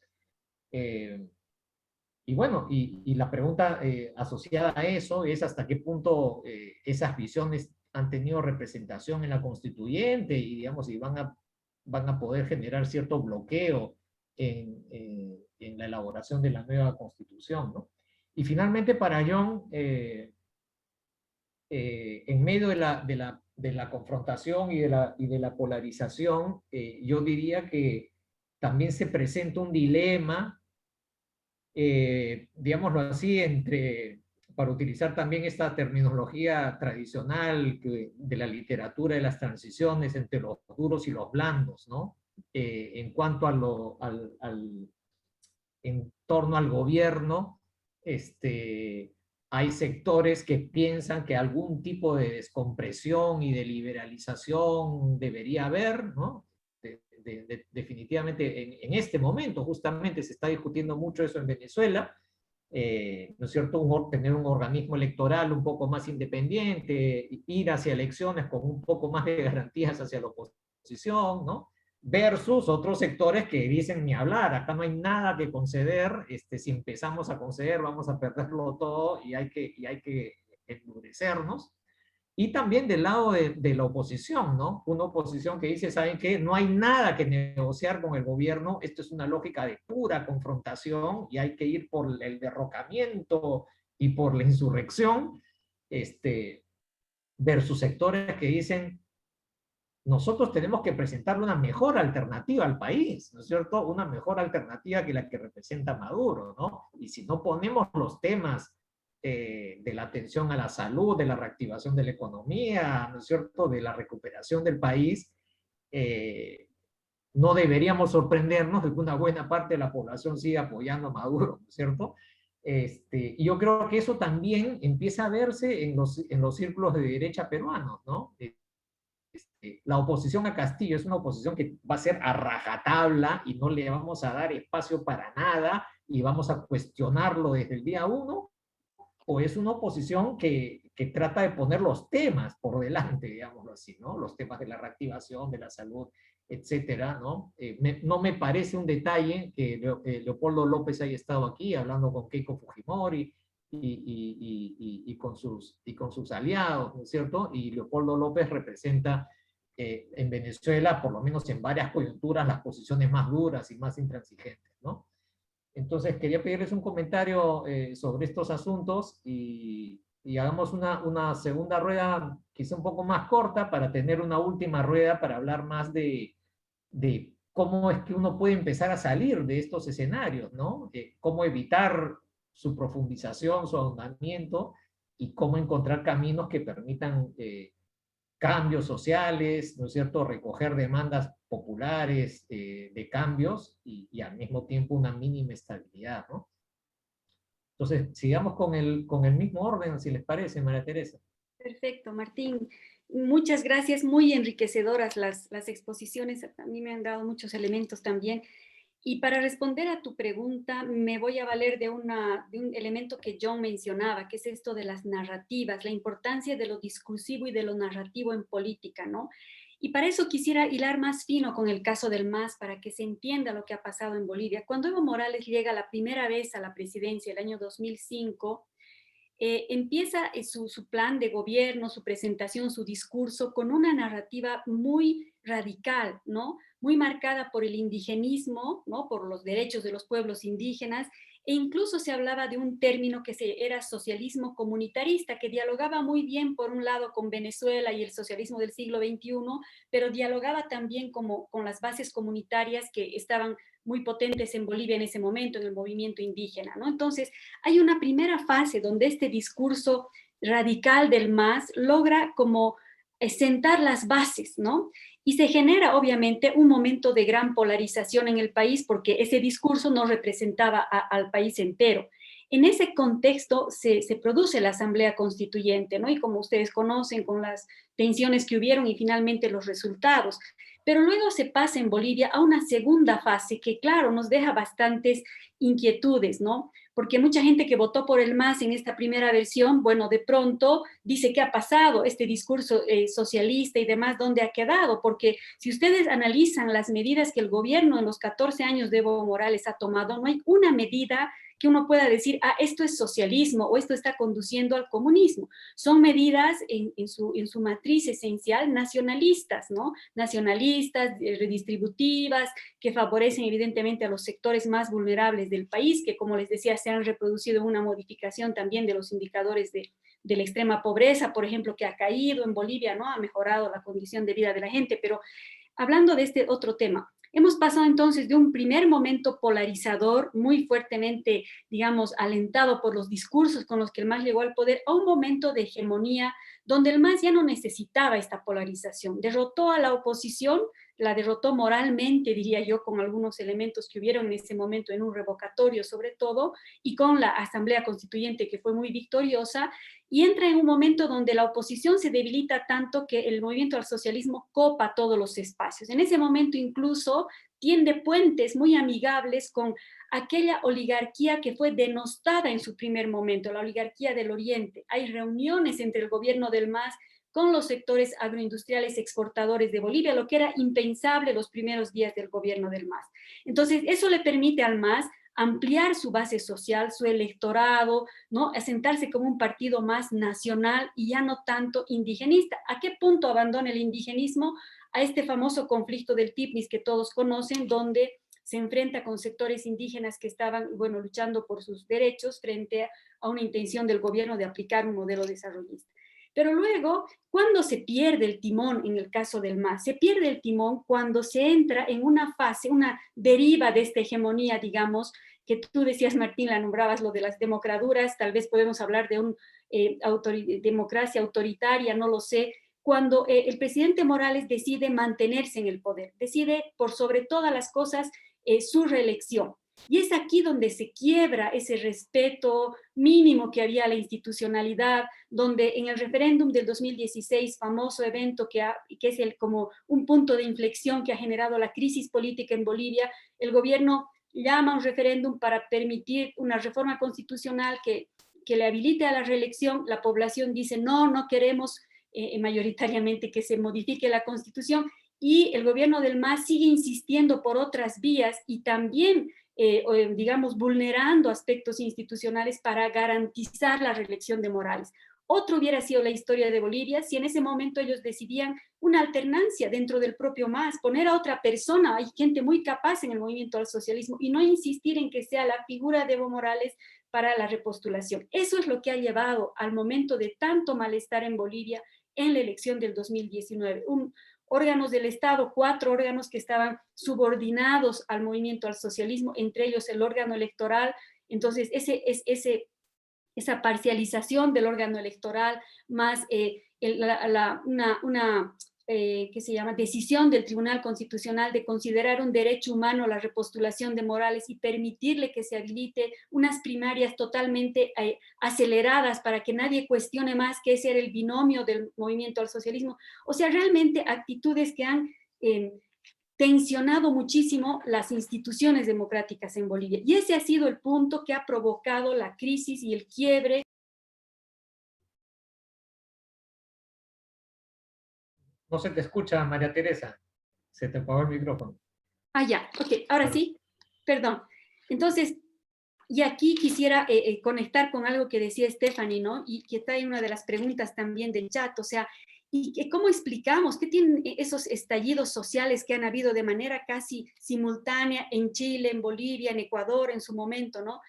Y bueno, y la pregunta asociada a eso es hasta qué punto esas visiones han tenido representación en la constituyente y, digamos, y van a poder generar cierto bloqueo en la elaboración de la nueva constitución, ¿no? Y finalmente para John, en medio de la confrontación y de la polarización, yo diría que también se presenta un dilema, digámoslo así, para utilizar también esta terminología tradicional de la literatura de las transiciones entre los duros y los blandos, ¿no? En cuanto en torno al gobierno, hay sectores que piensan que algún tipo de descompresión y de liberalización debería haber, ¿no? Definitivamente en este momento justamente se está discutiendo mucho eso en Venezuela, ¿no es cierto? Tener un organismo electoral un poco más independiente, ir hacia elecciones con un poco más de garantías hacia la oposición, oposición, ¿no? Versus otros sectores que dicen ni hablar, acá no hay nada que conceder, si empezamos a conceder vamos a perderlo todo y hay que endurecernos. Y también del lado de la oposición, ¿no? Una oposición que dice, ¿saben qué? No hay nada que negociar con el gobierno, esto es una lógica de pura confrontación y hay que ir por el derrocamiento y por la insurrección, versus sectores que dicen, nosotros tenemos que presentarle una mejor alternativa al país, ¿no es cierto? Una mejor alternativa que la que representa Maduro, ¿no? Y si no ponemos los temas de la atención a la salud, de la reactivación de la economía, ¿no es cierto?, de la recuperación del país, no deberíamos sorprendernos de que una buena parte de la población siga apoyando a Maduro, ¿no es cierto? Y yo creo que eso también empieza a verse en los círculos de derecha peruanos, ¿no? La oposición a Castillo es una oposición que va a ser a rajatabla y no le vamos a dar espacio para nada y vamos a cuestionarlo desde el día uno, o es una oposición que trata de poner los temas por delante, digámoslo así, ¿no? Los temas de la reactivación, de la salud, etcétera, ¿no? No me parece un detalle que Leopoldo López haya estado aquí hablando con Keiko Fujimori y con sus aliados, ¿no es cierto? Y Leopoldo López representa en Venezuela, por lo menos en varias coyunturas, las posiciones más duras y más intransigentes, ¿no? Entonces, quería pedirles un comentario sobre estos asuntos y hagamos una segunda rueda, quizá un poco más corta, para tener una última rueda para hablar más de cómo es que uno puede empezar a salir de estos escenarios, ¿no? Cómo evitar su profundización, su ahondamiento y cómo encontrar caminos que permitan cambios sociales, ¿no es cierto?, recoger demandas populares de cambios y al mismo tiempo una mínima estabilidad, ¿no? Entonces, sigamos con el mismo orden, si les parece, María Teresa. Perfecto, Martín. Muchas gracias, muy enriquecedoras las exposiciones, a mí me han dado muchos elementos también. Y para responder a tu pregunta, me voy a valer de un elemento que John mencionaba, que es esto de las narrativas, la importancia de lo discursivo y de lo narrativo en política, ¿no? Y para eso quisiera hilar más fino con el caso del MAS, para que se entienda lo que ha pasado en Bolivia. Cuando Evo Morales llega la primera vez a la presidencia, el año 2005, empieza su plan de gobierno, su presentación, su discurso con una narrativa muy radical, ¿no? Muy marcada por el indigenismo, ¿no? Por los derechos de los pueblos indígenas, e incluso se hablaba de un término que era socialismo comunitarista, que dialogaba muy bien por un lado con Venezuela y el socialismo del siglo XXI, pero dialogaba también con las bases comunitarias que estaban muy potentes en Bolivia en ese momento, en el movimiento indígena, ¿no? Entonces, hay una primera fase donde este discurso radical del MAS logra como sentar las bases, ¿no? Y se genera, obviamente, un momento de gran polarización en el país porque ese discurso no representaba al país entero. En ese contexto se produce la Asamblea Constituyente, ¿no? Y como ustedes conocen, con las tensiones que hubieron y finalmente los resultados. Pero luego se pasa en Bolivia a una segunda fase que, claro, nos deja bastantes inquietudes, ¿no? Porque mucha gente que votó por el MAS en esta primera versión, bueno, de pronto dice, ¿qué ha pasado? Este discurso socialista y demás, ¿dónde ha quedado? Porque si ustedes analizan las medidas que el gobierno en los 14 años de Evo Morales ha tomado, no hay una medida que uno pueda decir, esto es socialismo o esto está conduciendo al comunismo. Son medidas en su matriz esencial nacionalistas, ¿no? Nacionalistas, redistributivas, que favorecen evidentemente a los sectores más vulnerables del país, que como les decía, se han reproducido en una modificación también de los indicadores de la extrema pobreza, por ejemplo, que ha caído en Bolivia, ¿no? Ha mejorado la condición de vida de la gente, pero hablando de este otro tema, hemos pasado entonces de un primer momento polarizador, muy fuertemente, digamos, alentado por los discursos con los que el MAS llegó al poder, a un momento de hegemonía donde el MAS ya no necesitaba esta polarización. Derrotó a la oposición, la derrotó moralmente, diría yo, con algunos elementos que hubieron en ese momento en un revocatorio sobre todo, y con la Asamblea Constituyente que fue muy victoriosa, y entra en un momento donde la oposición se debilita tanto que el movimiento al socialismo copa todos los espacios. En ese momento incluso tiende puentes muy amigables con aquella oligarquía que fue denostada en su primer momento, la oligarquía del Oriente. Hay reuniones entre el gobierno del MAS con los sectores agroindustriales exportadores de Bolivia, lo que era impensable los primeros días del gobierno del MAS. Entonces, eso le permite al MAS ampliar su base social, su electorado, ¿no? Asentarse como un partido más nacional y ya no tanto indigenista. ¿A qué punto abandona el indigenismo? A este famoso conflicto del TIPNIS que todos conocen, donde se enfrenta con sectores indígenas que estaban, bueno, luchando por sus derechos frente a una intención del gobierno de aplicar un modelo desarrollista. Pero luego, ¿cuándo se pierde el timón en el caso del MAS? Se pierde el timón cuando se entra en una fase, una deriva de esta hegemonía, digamos, que tú decías, Martín, la nombrabas lo de las democraduras, tal vez podemos hablar de una democracia autoritaria, no lo sé, cuando el presidente Morales decide mantenerse en el poder, decide por sobre todas las cosas su reelección. Y es aquí donde se quiebra ese respeto mínimo que había a la institucionalidad, donde en el referéndum del 2016, famoso evento que es como un punto de inflexión que ha generado la crisis política en Bolivia, el gobierno llama a un referéndum para permitir una reforma constitucional que le habilite a la reelección. La población dice no queremos mayoritariamente que se modifique la Constitución, y el gobierno del MAS sigue insistiendo por otras vías y también digamos, vulnerando aspectos institucionales para garantizar la reelección de Morales. Otro hubiera sido la historia de Bolivia si en ese momento ellos decidían una alternancia dentro del propio MAS, poner a otra persona. Hay gente muy capaz en el movimiento al socialismo, y no insistir en que sea la figura de Evo Morales para la repostulación. Eso es lo que ha llevado al momento de tanto malestar en Bolivia en la elección del 2019. Órganos del Estado, 4 órganos que estaban subordinados al movimiento al socialismo, entre ellos el órgano electoral. Entonces, esa parcialización del órgano electoral, más que se llama decisión del Tribunal Constitucional de considerar un derecho humano la repostulación de Morales y permitirle que se habilite unas primarias totalmente aceleradas para que nadie cuestione más que ese era el binomio del movimiento al socialismo. O sea, realmente actitudes que han tensionado muchísimo las instituciones democráticas en Bolivia. Y ese ha sido el punto que ha provocado la crisis y el quiebre. No se te escucha, María Teresa. Se te apagó el micrófono. Ah, ya, ok, ahora sí, perdón. Entonces, y aquí quisiera conectar con algo que decía Stephanie, ¿no? Y que está en una de las preguntas también del chat, o sea, ¿y cómo explicamos qué tienen esos estallidos sociales que han habido de manera casi simultánea en Chile, en Bolivia, en Ecuador en su momento, ¿no?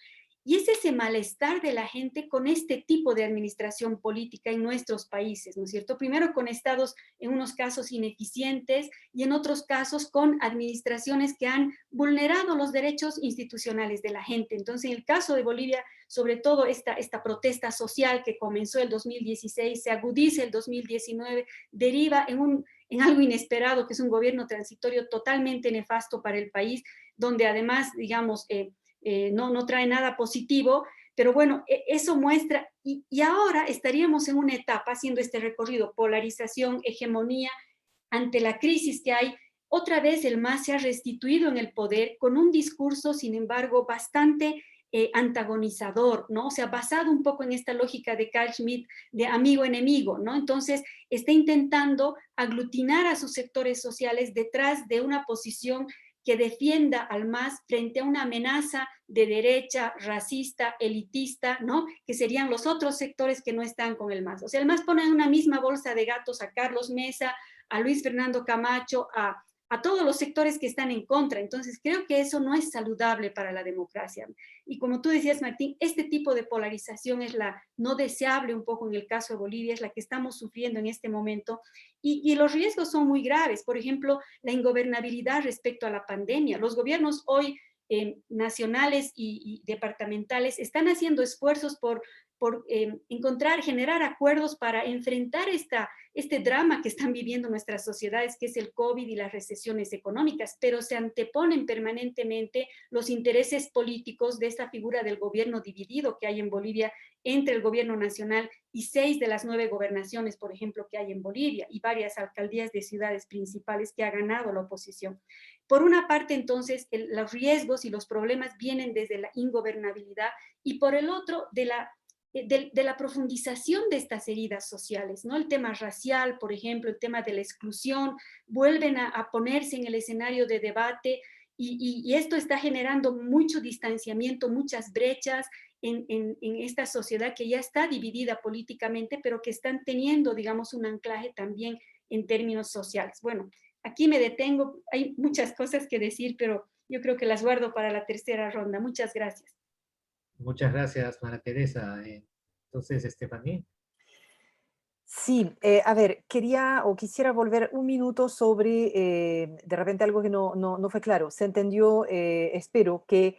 Y es ese malestar de la gente con este tipo de administración política en nuestros países, ¿no es cierto? Primero con estados en unos casos ineficientes y en otros casos con administraciones que han vulnerado los derechos institucionales de la gente. Entonces, en el caso de Bolivia, sobre todo esta protesta social que comenzó el 2016, se agudiza el 2019, deriva en algo inesperado, que es un gobierno transitorio totalmente nefasto para el país, donde además, digamos, no trae nada positivo, pero bueno, eso muestra, y ahora estaríamos en una etapa haciendo este recorrido, polarización, hegemonía, ante la crisis que hay. Otra vez el MAS se ha restituido en el poder con un discurso, sin embargo, bastante antagonizador, ¿no? O sea, basado un poco en esta lógica de Carl Schmitt de amigo-enemigo, ¿no? Entonces, está intentando aglutinar a sus sectores sociales detrás de una posición que defienda al MAS frente a una amenaza de derecha, racista, elitista, ¿no? Que serían los otros sectores que no están con el MAS. O sea, el MAS pone en una misma bolsa de gatos a Carlos Mesa, a Luis Fernando Camacho, a todos los sectores que están en contra. Entonces, creo que eso no es saludable para la democracia. Y como tú decías, Martín, este tipo de polarización es la no deseable un poco en el caso de Bolivia, es la que estamos sufriendo en este momento. Y los riesgos son muy graves. Por ejemplo, la ingobernabilidad respecto a la pandemia. Los gobiernos hoy nacionales y departamentales están haciendo esfuerzos por generar acuerdos para enfrentar este drama que están viviendo nuestras sociedades, que es el COVID y las recesiones económicas, pero se anteponen permanentemente los intereses políticos de esta figura del gobierno dividido que hay en Bolivia entre el gobierno nacional y 6 de las 9 gobernaciones, por ejemplo, que hay en Bolivia, y varias alcaldías de ciudades principales que ha ganado la oposición. Por una parte, entonces, los riesgos y los problemas vienen desde la ingobernabilidad, y por el otro, de la de la profundización de estas heridas sociales, ¿no? El tema racial, por ejemplo, el tema de la exclusión, vuelven a ponerse en el escenario de debate y esto está generando mucho distanciamiento, muchas brechas en esta sociedad que ya está dividida políticamente, pero que están teniendo, digamos, un anclaje también en términos sociales. Bueno, aquí me detengo, hay muchas cosas que decir, pero yo creo que las guardo para la tercera ronda. Muchas gracias. Muchas gracias, María Teresa. Entonces, Estefanía. Sí, a ver, quisiera volver un minuto sobre, de repente algo que no fue claro. Se entendió, espero, que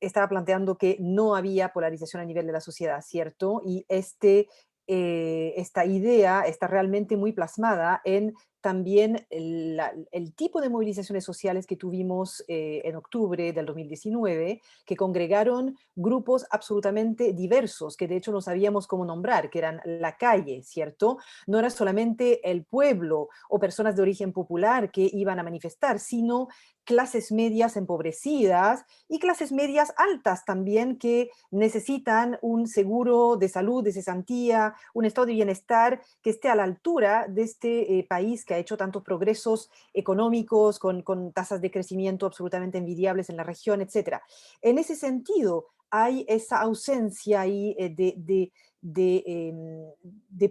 estaba planteando que no había polarización a nivel de la sociedad, ¿cierto? Y esta idea está realmente muy plasmada en también el tipo de movilizaciones sociales que tuvimos en octubre del 2019, que congregaron grupos absolutamente diversos, que de hecho no sabíamos cómo nombrar, que eran la calle, ¿cierto? No era solamente el pueblo o personas de origen popular que iban a manifestar, sino clases medias empobrecidas y clases medias altas también que necesitan un seguro de salud, de cesantía, un estado de bienestar que esté a la altura de este país que ha hecho tantos progresos económicos con tasas de crecimiento absolutamente envidiables en la región, etc. En ese sentido, hay esa ausencia ahí de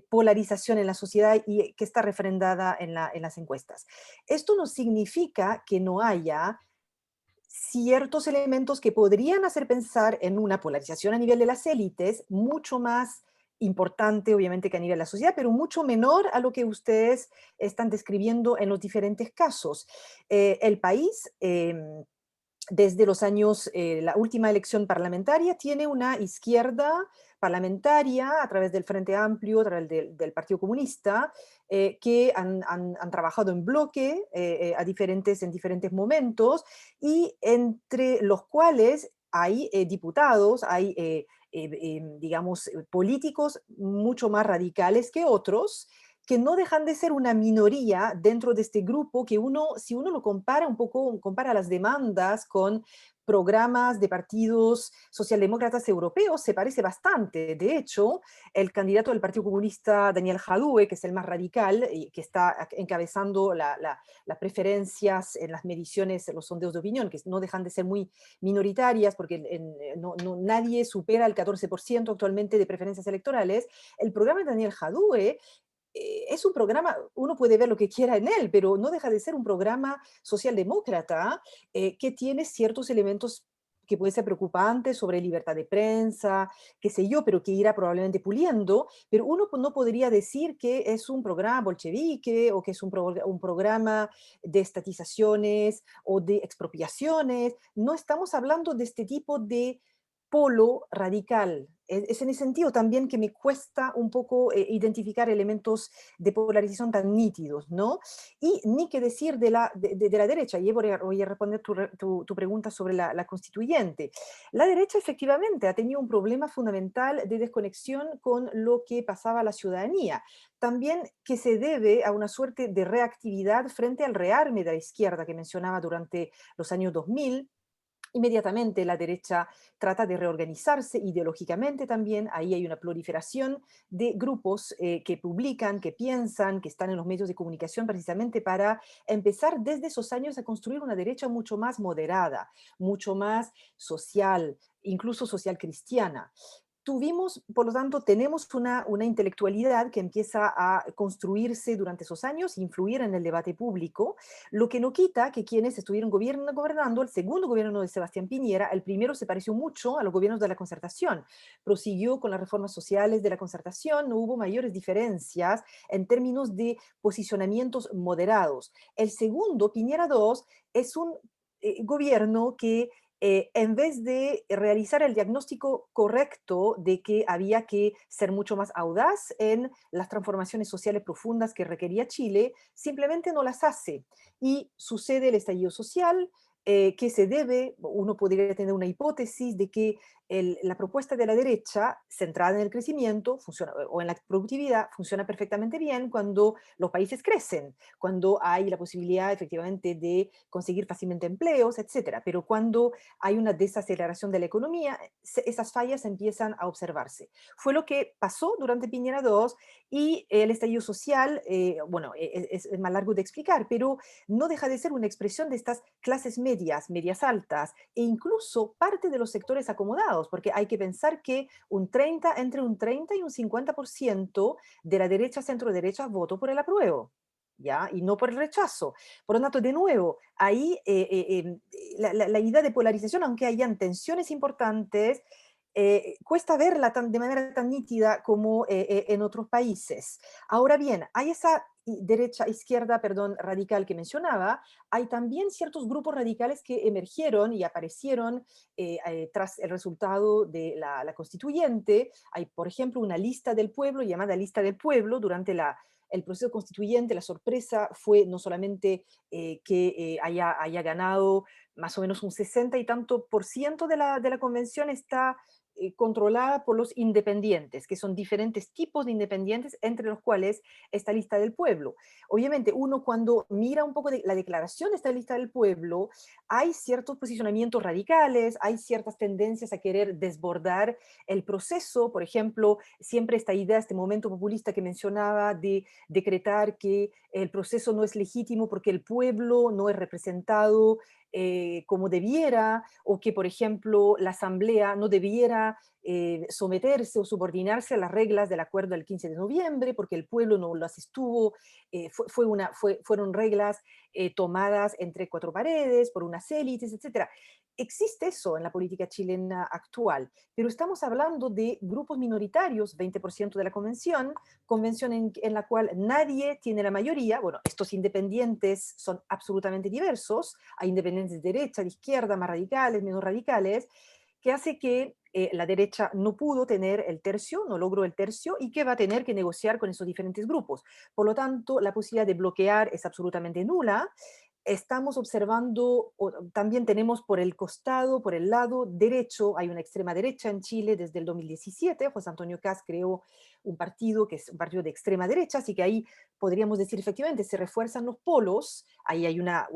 polarización en la sociedad y que está refrendada en las encuestas. Esto no significa que no haya ciertos elementos que podrían hacer pensar en una polarización a nivel de las élites mucho más importante, obviamente, que a nivel de la sociedad, pero mucho menor a lo que ustedes están describiendo en los diferentes casos. El país, desde los años, la última elección parlamentaria, tiene una izquierda parlamentaria a través del Frente Amplio, a través del Partido Comunista, que han trabajado en bloque en diferentes momentos y entre los cuales hay diputados, hay, digamos, políticos mucho más radicales que otros, que no dejan de ser una minoría dentro de este grupo que si uno lo compara un poco, compara las demandas con programas de partidos socialdemócratas europeos, se parece bastante. De hecho, el candidato del Partido Comunista, Daniel Jadue, que es el más radical y que está encabezando las preferencias en las mediciones, en los sondeos de opinión, que no dejan de ser muy minoritarias, porque nadie supera el 14% actualmente de preferencias electorales. El programa de Daniel Jadue es un programa, uno puede ver lo que quiera en él, pero no deja de ser un programa socialdemócrata que tiene ciertos elementos que pueden ser preocupantes sobre libertad de prensa, qué sé yo, pero que irá probablemente puliendo, pero uno no podría decir que es un programa bolchevique o que es un programa de estatizaciones o de expropiaciones. No estamos hablando de este tipo de polo radical. Es en ese sentido también que me cuesta un poco identificar elementos de polarización tan nítidos, ¿no? Y ni qué decir de la derecha, y voy a responder tu pregunta sobre la constituyente. La derecha efectivamente ha tenido un problema fundamental de desconexión con lo que pasaba a la ciudadanía, también que se debe a una suerte de reactividad frente al rearme de la izquierda que mencionaba durante los años 2000. Inmediatamente la derecha trata de reorganizarse ideológicamente también, ahí hay una proliferación de grupos que publican, que piensan, que están en los medios de comunicación precisamente para empezar desde esos años a construir una derecha mucho más moderada, mucho más social, incluso social cristiana. Por lo tanto, tenemos una intelectualidad que empieza a construirse durante esos años, influir en el debate público, lo que no quita que quienes estuvieron gobernando, el segundo gobierno de Sebastián Piñera, el primero se pareció mucho a los gobiernos de la concertación, prosiguió con las reformas sociales de la concertación, no hubo mayores diferencias en términos de posicionamientos moderados. El segundo, Piñera II, es un gobierno que en vez de realizar el diagnóstico correcto de que había que ser mucho más audaz en las transformaciones sociales profundas que requería Chile, simplemente no las hace. Y sucede el estallido social, que se debe, uno podría tener una hipótesis de que la propuesta de la derecha, centrada en el crecimiento funciona, o en la productividad, funciona perfectamente bien cuando los países crecen, cuando hay la posibilidad efectivamente de conseguir fácilmente empleos, etcétera. Pero cuando hay una desaceleración de la economía, esas fallas empiezan a observarse. Fue lo que pasó durante Piñera II y el estallido social, bueno, es más largo de explicar, pero no deja de ser una expresión de estas clases medias, medias altas, e incluso parte de los sectores acomodados, porque hay que pensar que entre un 30 y un 50% de la derecha, centro derecha, votó por el apruebo, ¿ya? Y no por el rechazo. Por lo tanto, de nuevo, ahí la idea de polarización, aunque hayan tensiones importantes, cuesta verla de manera tan nítida como en otros países. Ahora bien, hay esa derecha, izquierda, perdón, radical que mencionaba, hay también ciertos grupos radicales que emergieron y aparecieron tras el resultado de la constituyente. Hay, por ejemplo, una lista del pueblo llamada Lista del Pueblo. Durante el proceso constituyente, la sorpresa fue no solamente que haya ganado más o menos un 60 y tanto por ciento de la convención, está controlada por los independientes, que son diferentes tipos de independientes, entre los cuales esta Lista del Pueblo. Obviamente, uno cuando mira un poco de la declaración de esta Lista del Pueblo, hay ciertos posicionamientos radicales, hay ciertas tendencias a querer desbordar el proceso. Por ejemplo, siempre esta idea, este momento populista que mencionaba, de decretar que el proceso no es legítimo porque el pueblo no es representado como debiera, o que, por ejemplo, la Asamblea no debiera someterse o subordinarse a las reglas del acuerdo del 15 de noviembre, porque el pueblo no las estuvo, fueron reglas tomadas entre cuatro paredes, por unas élites, etc. Existe eso en la política chilena actual, pero estamos hablando de grupos minoritarios, 20% de la convención en la cual nadie tiene la mayoría. Bueno, estos independientes son absolutamente diversos, hay independientes de derecha, de izquierda, más radicales, menos radicales, que hace que la derecha no pudo tener el tercio, no logró el tercio, y que va a tener que negociar con esos diferentes grupos. Por lo tanto, la posibilidad de bloquear es absolutamente nula. Estamos observando, también tenemos por el costado, por el lado derecho, hay una extrema derecha en Chile desde el 2017, José Antonio Kast creó un partido que es un partido de extrema derecha, así que ahí podríamos decir efectivamente se refuerzan los polos, ahí hay una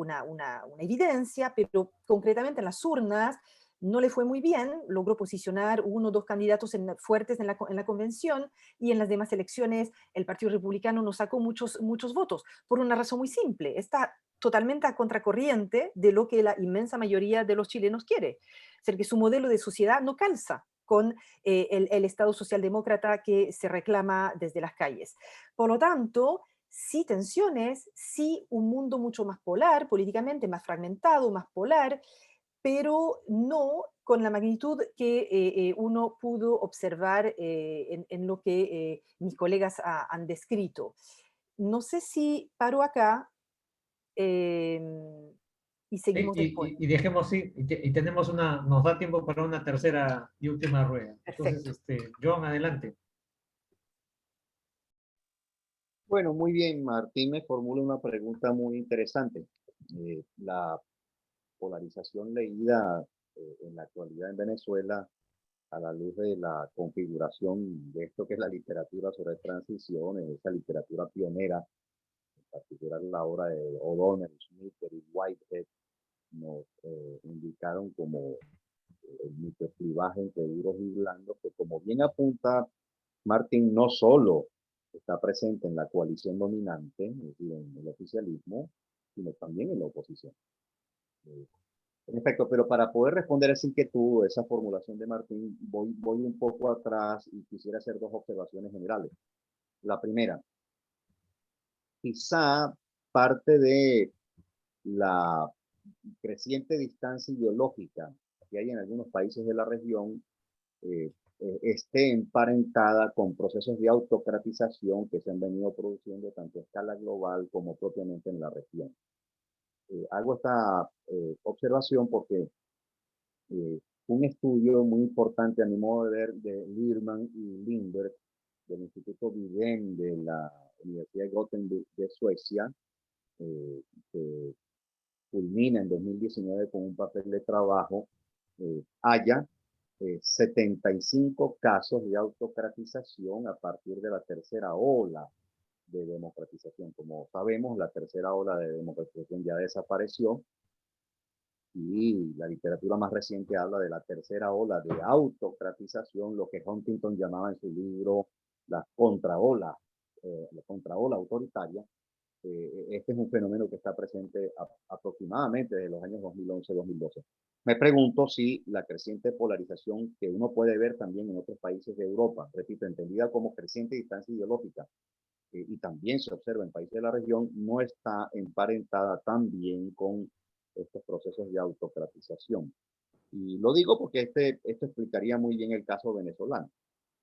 evidencia, pero concretamente en las urnas no le fue muy bien, logró posicionar uno o dos candidatos fuertes en la convención, y en las demás elecciones el Partido Republicano no sacó muchos votos, por una razón muy simple: está totalmente a contracorriente de lo que la inmensa mayoría de los chilenos quiere. Es decir, que su modelo de sociedad no calza con el Estado socialdemócrata que se reclama desde las calles. Por lo tanto, sí tensiones, sí un mundo mucho más polar, políticamente más fragmentado, más polar, pero no con la magnitud que uno pudo observar en lo que mis colegas han descrito. No sé si paro acá y seguimos después. Y dejemos, sí, y tenemos nos da tiempo para una tercera y última rueda. Perfecto. Entonces, John, adelante. Bueno, muy bien, Martín me formula una pregunta muy interesante. La polarización leída en la actualidad en Venezuela, a la luz de la configuración de esto que es la literatura sobre transiciones, esa literatura pionera, en particular la obra de O'Donnell, Smith y Whitehead, nos indicaron como el microclivaje entre duros y blandos, que como bien apunta Martín, no solo está presente en la coalición dominante, es decir, en el oficialismo, sino también en la oposición. En efecto, pero para poder responder a esa inquietud, esa formulación de Martín, voy un poco atrás y quisiera hacer dos observaciones generales. La primera, quizá parte de la creciente distancia ideológica que hay en algunos países de la región esté emparentada con procesos de autocratización que se han venido produciendo tanto a escala global como propiamente en la región. Hago esta observación porque un estudio muy importante a mi modo de ver de Lierman y Lindberg del Instituto Biden de la Universidad de Gothenburg de Suecia, que culmina en 2019 con un papel de trabajo, halla 75 casos de autocratización a partir de la tercera ola de democratización. Como sabemos, la tercera ola de democratización ya desapareció y la literatura más reciente habla de la tercera ola de autocratización, lo que Huntington llamaba en su libro la contraola autoritaria. Este es un fenómeno que está presente aproximadamente desde los años 2011-2012. Me pregunto si la creciente polarización que uno puede ver también en otros países de Europa, repito, entendida como creciente distancia ideológica, y también se observa en países de la región, no está emparentada también con estos procesos de autocratización. Y lo digo porque esto explicaría muy bien el caso venezolano.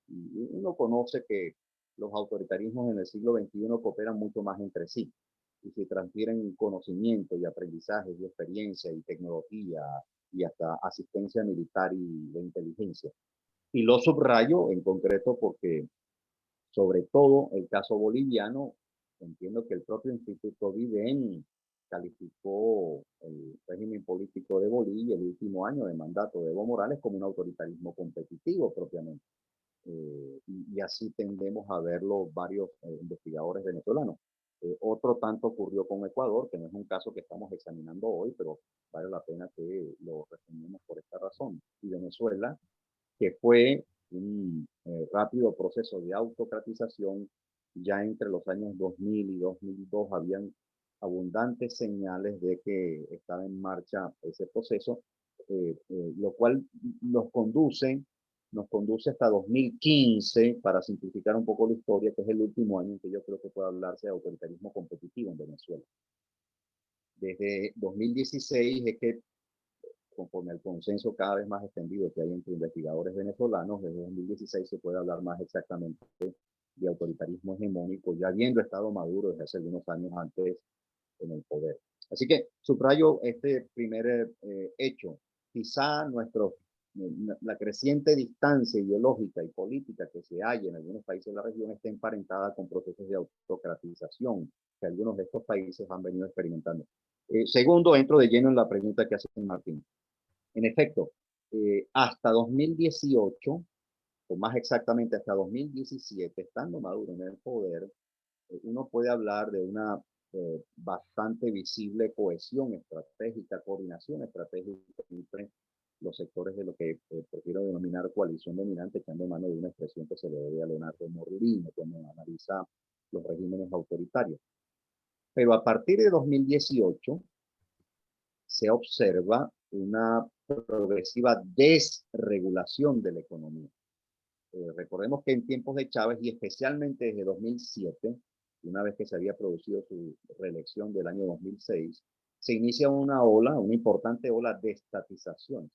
Y uno conoce que los autoritarismos en el siglo XXI cooperan mucho más entre sí y se transfieren conocimiento y aprendizaje y experiencia y tecnología y hasta asistencia militar y de inteligencia. Y lo subrayo en concreto porque, sobre todo, el caso boliviano, entiendo que el propio Instituto Viven calificó el régimen político de Bolivia el último año de mandato de Evo Morales como un autoritarismo competitivo propiamente. Y así tendemos a verlo varios investigadores venezolanos. Otro tanto ocurrió con Ecuador, que no es un caso que estamos examinando hoy, pero vale la pena que lo resumamos por esta razón. Y Venezuela, que fue un rápido proceso de autocratización, ya entre los años 2000 y 2002 habían abundantes señales de que estaba en marcha ese proceso, lo cual nos conduce hasta 2015, para simplificar un poco la historia, que es el último año en que yo creo que puede hablarse de autoritarismo competitivo en Venezuela. Desde 2016 es que, conforme al consenso cada vez más extendido que hay entre investigadores venezolanos, desde 2016 se puede hablar más exactamente de autoritarismo hegemónico, ya habiendo estado Maduro desde hace algunos años antes en el poder. Así que subrayo este primer hecho. Quizá la creciente distancia ideológica y política que se halla en algunos países de la región está emparentada con procesos de autocratización que algunos de estos países han venido experimentando. Segundo, entro de lleno en la pregunta que hace Martín. En efecto, hasta 2018, o más exactamente hasta 2017, estando Maduro en el poder, uno puede hablar de una bastante visible cohesión estratégica, coordinación estratégica entre los sectores de lo que prefiero denominar coalición dominante, echando mano de una expresión que se le debe a Leonardo Morlino cuando analiza los regímenes autoritarios. Pero a partir de 2018 se observa una progresiva desregulación de la economía. Recordemos que en tiempos de Chávez, y especialmente desde 2007, una vez que se había producido su reelección del año 2006, se inicia una importante ola de estatización.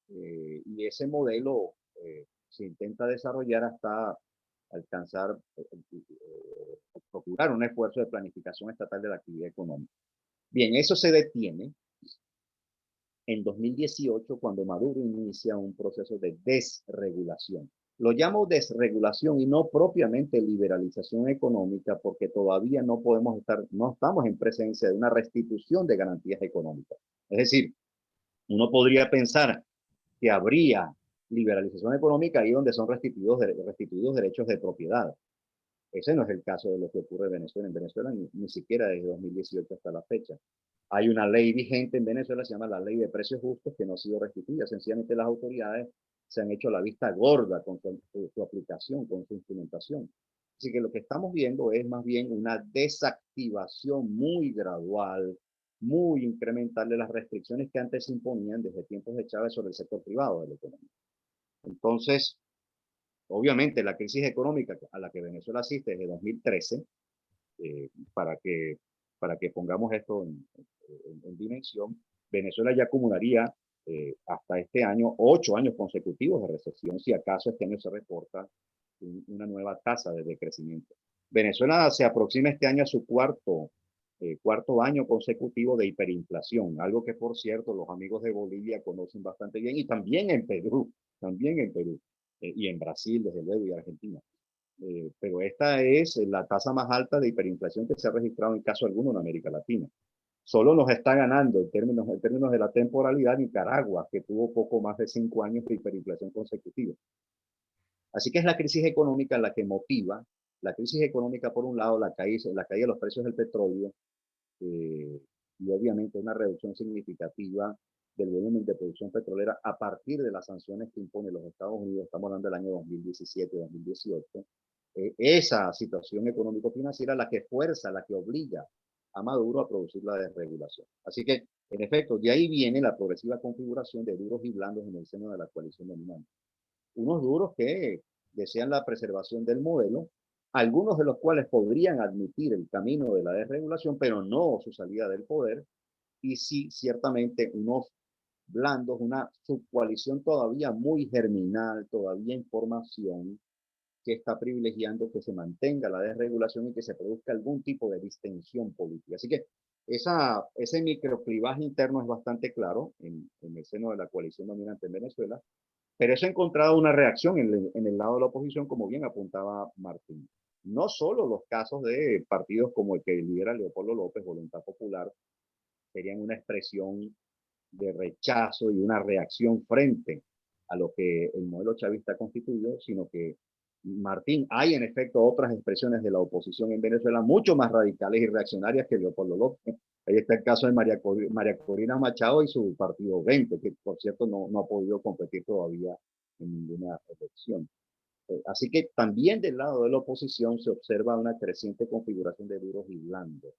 Y ese modelo se intenta desarrollar hasta alcanzar, procurar un esfuerzo de planificación estatal de la actividad económica. Bien, eso se detiene en 2018 cuando Maduro inicia un proceso de desregulación. Lo llamo desregulación y no propiamente liberalización económica porque todavía no estamos en presencia de una restitución de garantías económicas. Es decir, uno podría pensar que habría liberalización económica ahí donde son restituidos derechos de propiedad. Ese no es el caso de lo que ocurre en Venezuela. En Venezuela ni siquiera desde 2018 hasta la fecha. Hay una ley vigente en Venezuela, se llama la Ley de Precios Justos, que no ha sido restituida. Sencillamente las autoridades se han hecho la vista gorda con su aplicación, con su implementación. Así que lo que estamos viendo es más bien una desactivación muy gradual, muy incremental de las restricciones que antes se imponían desde tiempos de Chávez sobre el sector privado de la economía. Entonces, obviamente la crisis económica a la que Venezuela asiste desde 2013, para que pongamos esto en dimensión, Venezuela ya acumularía hasta este año 8 años consecutivos de recesión, si acaso este año se reporta una nueva tasa de decrecimiento. Venezuela se aproxima este año a su cuarto año consecutivo de hiperinflación, algo que por cierto los amigos de Bolivia conocen bastante bien, y también en Perú, y en Brasil desde luego y Argentina. Pero esta es la tasa más alta de hiperinflación que se ha registrado en caso alguno en América Latina. Solo nos está ganando en términos de la temporalidad Nicaragua, que tuvo poco más de 5 años de hiperinflación consecutiva. Así que es la crisis económica la que motiva, la crisis económica por un lado, la caída de los precios del petróleo, y obviamente una reducción significativa del volumen de producción petrolera a partir de las sanciones que impone los Estados Unidos, estamos hablando del año 2017-2018, esa situación económico-financiera la que fuerza, la que obliga a Maduro a producir la desregulación. Así que, en efecto, de ahí viene la progresiva configuración de duros y blandos en el seno de la coalición dominante. Unos duros que desean la preservación del modelo, algunos de los cuales podrían admitir el camino de la desregulación, pero no su salida del poder, y sí, ciertamente, unos blandos, una subcoalición todavía muy germinal, todavía en formación, que está privilegiando que se mantenga la desregulación y que se produzca algún tipo de distensión política. Así que ese microclivaje interno es bastante claro en el seno de la coalición dominante en Venezuela, pero eso ha encontrado una reacción en el lado de la oposición, como bien apuntaba Martín. No solo los casos de partidos como el que lidera Leopoldo López, Voluntad Popular, serían una expresión de rechazo y una reacción frente a lo que el modelo chavista ha constituido, sino que, Martín, hay en efecto otras expresiones de la oposición en Venezuela mucho más radicales y reaccionarias que Leopoldo López. Ahí está el caso de María Corina Machado y su partido 20, que por cierto no ha podido competir todavía en ninguna elección. Así que también del lado de la oposición se observa una creciente configuración de duros y blandos.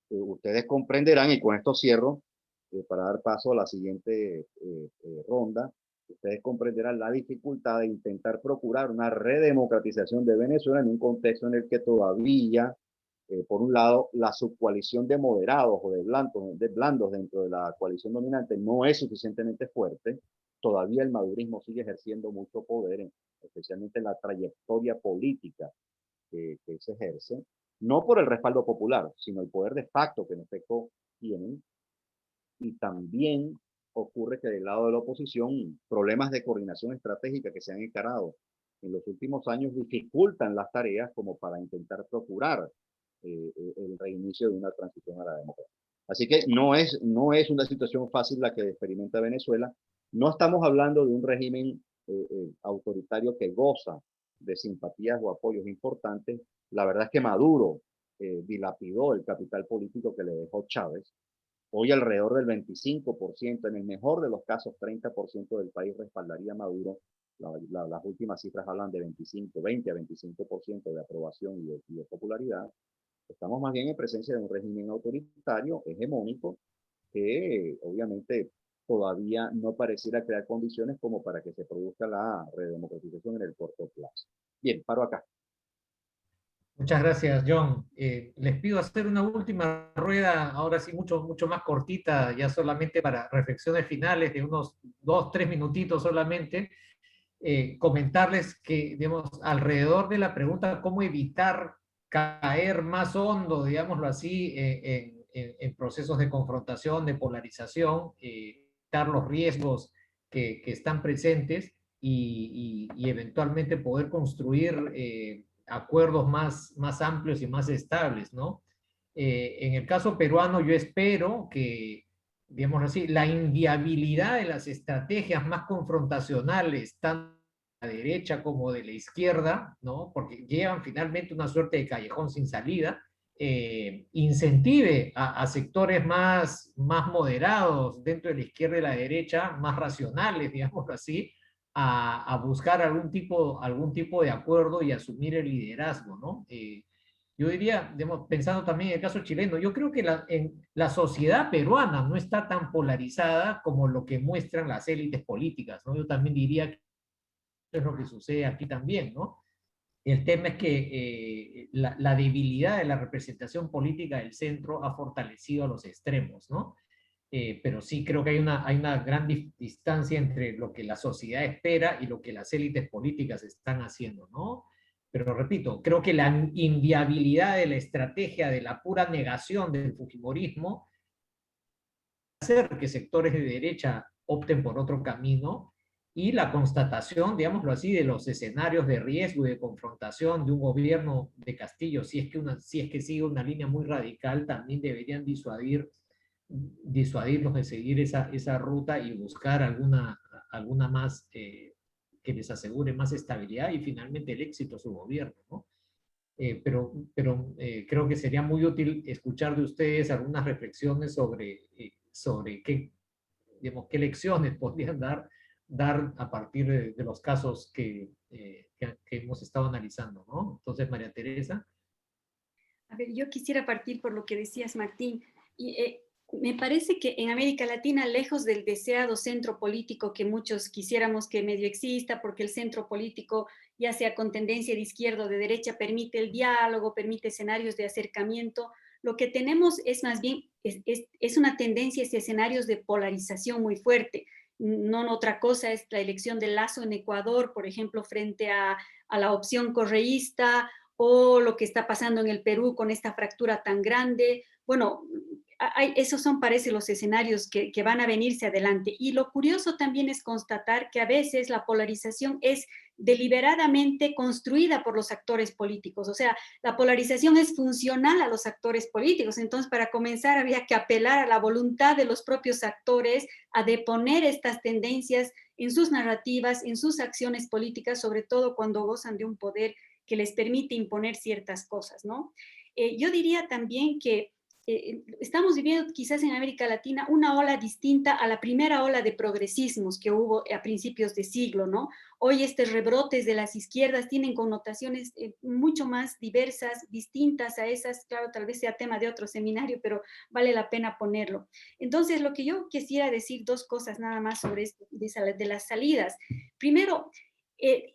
Ustedes comprenderán, y con esto cierro, para dar paso a la siguiente ronda, ustedes comprenderán la dificultad de intentar procurar una redemocratización de Venezuela en un contexto en el que todavía, por un lado, la subcoalición de moderados o de blandos dentro de la coalición dominante no es suficientemente fuerte. Todavía el madurismo sigue ejerciendo mucho poder, especialmente en la trayectoria política que se ejerce, no por el respaldo popular, sino el poder de facto que en efecto tienen. Y también ocurre que del lado de la oposición, problemas de coordinación estratégica que se han encarado en los últimos años dificultan las tareas como para intentar procurar el reinicio de una transición a la democracia. Así que no es una situación fácil la que experimenta Venezuela. No estamos hablando de un régimen autoritario que goza de simpatías o apoyos importantes. La verdad es que Maduro dilapidó el capital político que le dejó Chávez. Hoy alrededor del 25%, en el mejor de los casos 30% del país respaldaría a Maduro. Las últimas cifras hablan de 20 a 25% de aprobación y de popularidad. Estamos más bien en presencia de un régimen autoritario, hegemónico, que obviamente todavía no pareciera crear condiciones como para que se produzca la redemocratización en el corto plazo. Bien, paro acá. Muchas gracias, John. Les pido hacer una última rueda, ahora sí mucho más cortita, ya solamente para reflexiones finales de unos 2-3 minutitos solamente. Comentarles que, digamos, alrededor de la pregunta cómo evitar caer más hondo, digámoslo así, en procesos de confrontación, de polarización, evitar los riesgos que están presentes y eventualmente poder construir acuerdos más amplios y más estables, ¿no? En el caso peruano yo espero que, digamos así, la inviabilidad de las estrategias más confrontacionales, tanto de la derecha como de la izquierda, ¿no? Porque llevan finalmente una suerte de callejón sin salida, incentive a sectores más moderados dentro de la izquierda y la derecha, más racionales, digámoslo así, a buscar algún tipo de acuerdo y asumir el liderazgo, ¿no? Yo diría, digamos, pensando también en el caso chileno, yo creo que la sociedad peruana no está tan polarizada como lo que muestran las élites políticas, ¿no? Yo también diría que eso es lo que sucede aquí también, ¿no? El tema es que la debilidad de la representación política del centro ha fortalecido a los extremos, ¿no? Pero sí creo que hay una gran distancia entre lo que la sociedad espera y lo que las élites políticas están haciendo, ¿no? Pero repito, creo que la inviabilidad de la estrategia de la pura negación del fujimorismo hacer que sectores de derecha opten por otro camino y la constatación, digámoslo así, de los escenarios de riesgo y de confrontación de un gobierno de Castillo, si es que sigue una línea muy radical, también deberían disuadirlos de seguir esa ruta y buscar alguna más que les asegure más estabilidad y finalmente el éxito a su gobierno, ¿no? Pero creo que sería muy útil escuchar de ustedes algunas reflexiones sobre digamos, qué lecciones podrían dar a partir de los casos que hemos estado analizando, ¿no? Entonces, María Teresa. A ver, yo quisiera partir por lo que decías, Martín. Y, me parece que en América Latina, lejos del deseado centro político que muchos quisiéramos que medio exista, porque el centro político, ya sea con tendencia de izquierda o de derecha, permite el diálogo, permite escenarios de acercamiento, lo que tenemos es más bien, es una tendencia hacia escenarios de polarización muy fuerte. No otra cosa es la elección de Lasso en Ecuador, por ejemplo, frente a la opción correísta, o lo que está pasando en el Perú con esta fractura tan grande. Bueno, esos son, parece, los escenarios que van a venirse adelante. Y lo curioso también es constatar que a veces la polarización es deliberadamente construida por los actores políticos. O sea, la polarización es funcional a los actores políticos. Entonces, para comenzar, había que apelar a la voluntad de los propios actores a deponer estas tendencias en sus narrativas, en sus acciones políticas, sobre todo cuando gozan de un poder que les permite imponer ciertas cosas, ¿no? Yo diría también que estamos viviendo quizás en América Latina una ola distinta a la primera ola de progresismos que hubo a principios de siglo, ¿no? Hoy estos rebrotes de las izquierdas tienen connotaciones mucho más diversas, distintas a esas, claro, tal vez sea tema de otro seminario, pero vale la pena ponerlo. Entonces, lo que yo quisiera decir, dos cosas nada más sobre esto, de las salidas. Primero,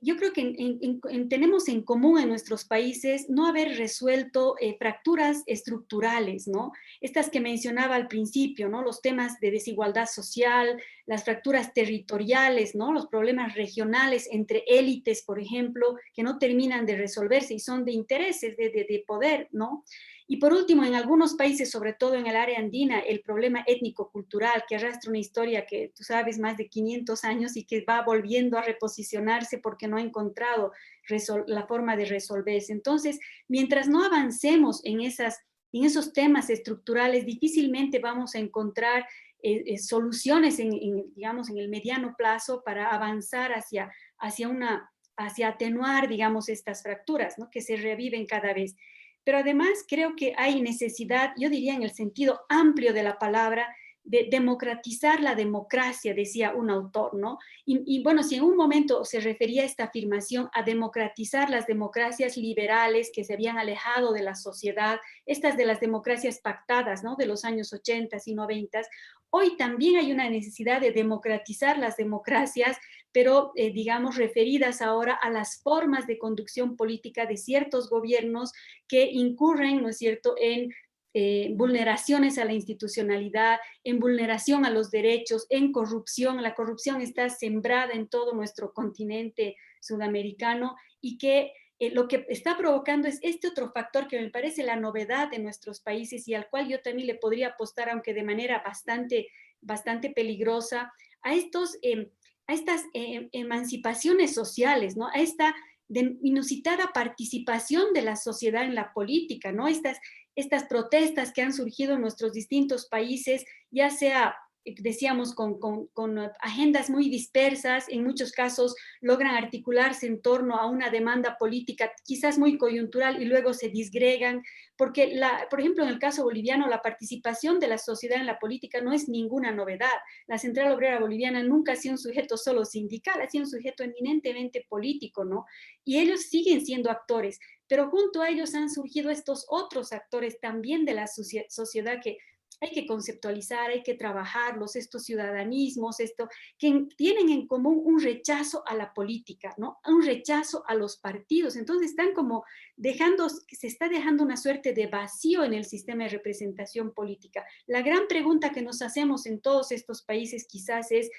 yo creo que tenemos en común en nuestros países no haber resuelto fracturas estructurales, ¿no? Estas que mencionaba al principio, ¿no? Los temas de desigualdad social, las fracturas territoriales, ¿no? Los problemas regionales entre élites, por ejemplo, que no terminan de resolverse y son de intereses, de poder, ¿no? Y por último, en algunos países, sobre todo en el área andina, el problema étnico-cultural que arrastra una historia que tú sabes más de 500 años y que va volviendo a reposicionarse porque no ha encontrado la forma de resolverse. Entonces, mientras no avancemos en esos temas estructurales, difícilmente vamos a encontrar soluciones digamos, en el mediano plazo para avanzar hacia atenuar, digamos, estas fracturas, ¿no? Que se reviven cada vez. Pero además creo que hay necesidad, yo diría en el sentido amplio de la palabra, de democratizar la democracia, decía un autor, ¿no? Y bueno, si en un momento se refería esta afirmación a democratizar las democracias liberales que se habían alejado de la sociedad, estas de las democracias pactadas, ¿no? De los años 80 y 90, hoy también hay una necesidad de democratizar las democracias, pero digamos referidas ahora a las formas de conducción política de ciertos gobiernos que incurren, ¿no es cierto?, en vulneraciones a la institucionalidad, en vulneración a los derechos, en corrupción. La corrupción está sembrada en todo nuestro continente sudamericano y que lo que está provocando es este otro factor que me parece la novedad de nuestros países y al cual yo también le podría apostar, aunque de manera bastante peligrosa, a estas emancipaciones sociales, ¿no? A esta inusitada participación de la sociedad en la política, ¿no? Estas protestas que han surgido en nuestros distintos países, ya sea, decíamos, con agendas muy dispersas, en muchos casos logran articularse en torno a una demanda política quizás muy coyuntural y luego se disgregan, porque, por ejemplo, en el caso boliviano, la participación de la sociedad en la política no es ninguna novedad. La Central Obrera Boliviana nunca ha sido un sujeto solo sindical, ha sido un sujeto eminentemente político, ¿no? Y ellos siguen siendo actores, pero junto a ellos han surgido estos otros actores también de la sociedad que hay que conceptualizar, hay que trabajarlos, estos ciudadanismos, que tienen en común un rechazo a la política, ¿no? Un rechazo a los partidos. Entonces están como se está dejando una suerte de vacío en el sistema de representación política. La gran pregunta que nos hacemos en todos estos países quizás es,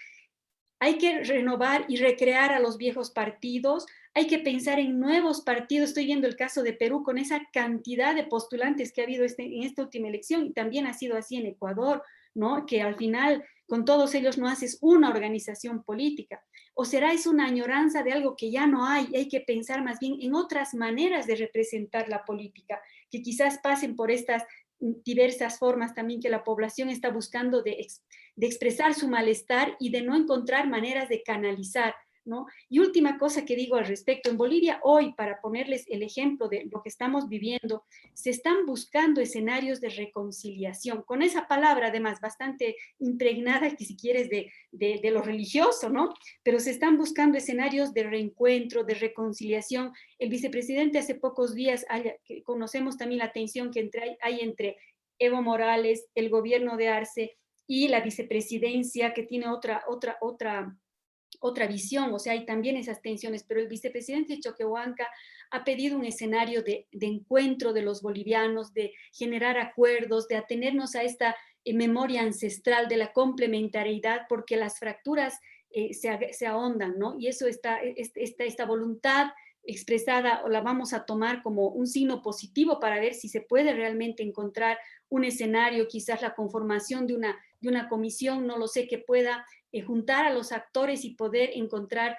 hay que renovar y recrear a los viejos partidos, hay que pensar en nuevos partidos. Estoy viendo el caso de Perú con esa cantidad de postulantes que ha habido en esta última elección y también ha sido así en Ecuador, ¿no? Que al final con todos ellos no haces una organización política. ¿O será es una añoranza de algo que ya no hay? Hay que pensar más bien en otras maneras de representar la política, que quizás pasen por estas diversas formas también que la población está buscando de expresar su malestar y de no encontrar maneras de canalizar, ¿no? Y última cosa que digo al respecto, en Bolivia hoy, para ponerles el ejemplo de lo que estamos viviendo, se están buscando escenarios de reconciliación, con esa palabra además bastante impregnada, que si quieres, de lo religioso, ¿no? Pero se están buscando escenarios de reencuentro, de reconciliación. El vicepresidente hace pocos días, conocemos también la tensión que hay entre Evo Morales, el gobierno de Arce y la vicepresidencia, que tiene otra visión, o sea, hay también esas tensiones, pero el vicepresidente Choquehuanca ha pedido un escenario de encuentro de los bolivianos, de generar acuerdos, de atenernos a esta memoria ancestral de la complementariedad, porque las fracturas se ahondan, ¿no? Y eso esta voluntad expresada la vamos a tomar como un signo positivo para ver si se puede realmente encontrar un escenario, quizás la conformación de una comisión, no lo sé, que pueda juntar a los actores y poder encontrar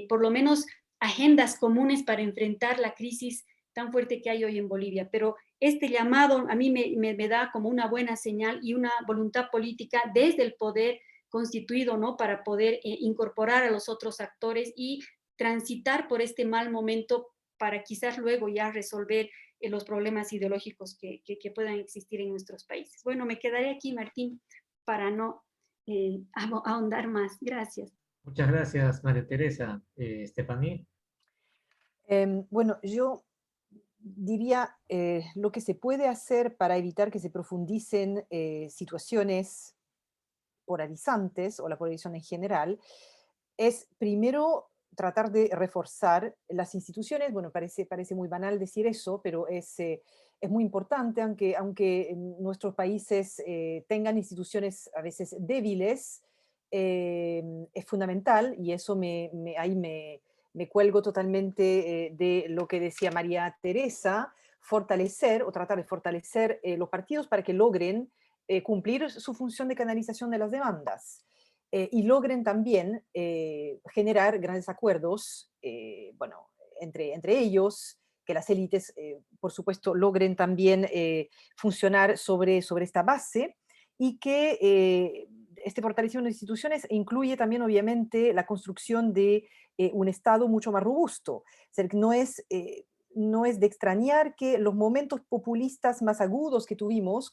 por lo menos agendas comunes para enfrentar la crisis tan fuerte que hay hoy en Bolivia. Pero este llamado a mí me da como una buena señal y una voluntad política desde el poder constituido, ¿no? Para poder incorporar a los otros actores y transitar por este mal momento para quizás luego ya resolver los problemas ideológicos que puedan existir en nuestros países. Bueno, me quedaré aquí, Martín, para no ahondar más. Gracias. Muchas gracias, María Teresa. Estefanía. Bueno, yo diría lo que se puede hacer para evitar que se profundicen situaciones polarizantes o la polarización en general es primero tratar de reforzar las instituciones. Bueno, parece muy banal decir eso, pero es muy importante, aunque nuestros países tengan instituciones a veces débiles, es fundamental, y eso ahí me cuelgo totalmente de lo que decía María Teresa, fortalecer o tratar de fortalecer los partidos para que logren cumplir su función de canalización de las demandas. Y logren también generar grandes acuerdos, bueno, entre ellos, que las élites, por supuesto, logren también funcionar sobre esta base, y que este fortalecimiento de instituciones incluye también, obviamente, la construcción de un Estado mucho más robusto. O sea, no es de extrañar que los momentos populistas más agudos que tuvimos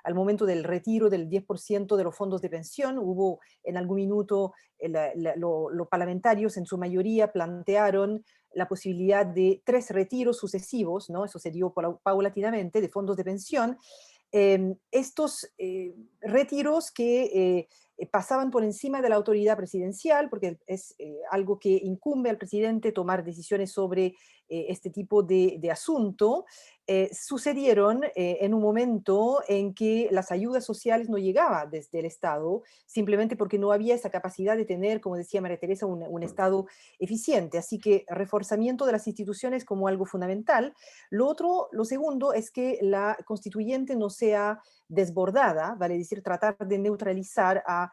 al momento del retiro del 10% de los fondos de pensión, hubo en algún minuto, los parlamentarios en su mayoría plantearon la posibilidad de 3 retiros sucesivos, ¿no? Eso se dio paulatinamente, de fondos de pensión. Estos retiros que pasaban por encima de la autoridad presidencial, porque es algo que incumbe al presidente tomar decisiones sobre este tipo de asunto, sucedieron en un momento en que las ayudas sociales no llegaban desde el Estado, simplemente porque no había esa capacidad de tener, como decía María Teresa, un Estado eficiente. Así que reforzamiento de las instituciones como algo fundamental. Lo segundo es que la constituyente no sea desbordada, vale decir, tratar de neutralizar a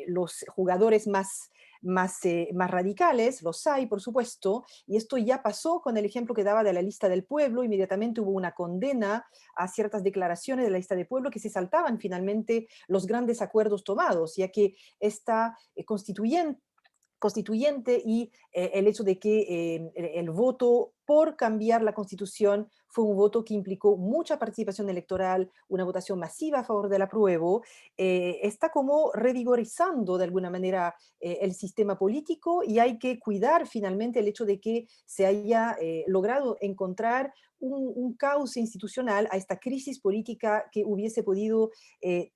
los jugadores más radicales. Los hay, por supuesto, y esto ya pasó con el ejemplo que daba de la lista del pueblo. Inmediatamente hubo una condena a ciertas declaraciones de la lista del pueblo, que se saltaban finalmente los grandes acuerdos tomados, ya que esta constituyente y el hecho de que el voto por cambiar la Constitución fue un voto que implicó mucha participación electoral, una votación masiva a favor del apruebo, está como revigorizando de alguna manera el sistema político, y hay que cuidar finalmente el hecho de que se haya logrado encontrar un cauce institucional a esta crisis política que hubiese podido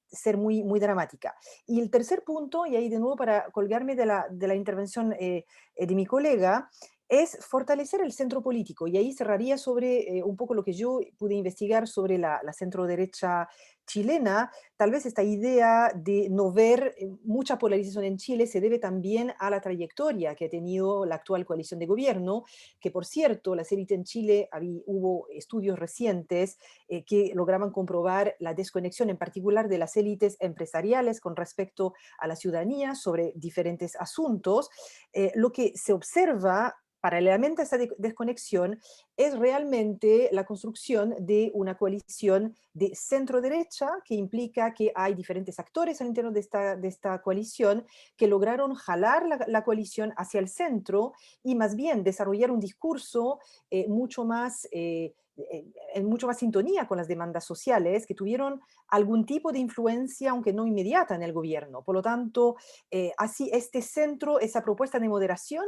ser muy, muy dramática. Y el tercer punto, y ahí de nuevo para colgarme de la intervención de mi colega, es fortalecer el centro político. Y ahí cerraría sobre un poco lo que yo pude investigar sobre la centro derecha chilena, tal vez esta idea de no ver mucha polarización en Chile se debe también a la trayectoria que ha tenido la actual coalición de gobierno, que por cierto, las élites en Chile, hubo estudios recientes que lograban comprobar la desconexión en particular de las élites empresariales con respecto a la ciudadanía sobre diferentes asuntos. Lo que se observa paralelamente a esa desconexión, es realmente la construcción de una coalición de centro-derecha, que implica que hay diferentes actores al interior de esta coalición que lograron jalar la coalición hacia el centro y más bien desarrollar un discurso mucho más en mucho más sintonía con las demandas sociales, que tuvieron algún tipo de influencia, aunque no inmediata, en el gobierno. Por lo tanto, así este centro, esa propuesta de moderación,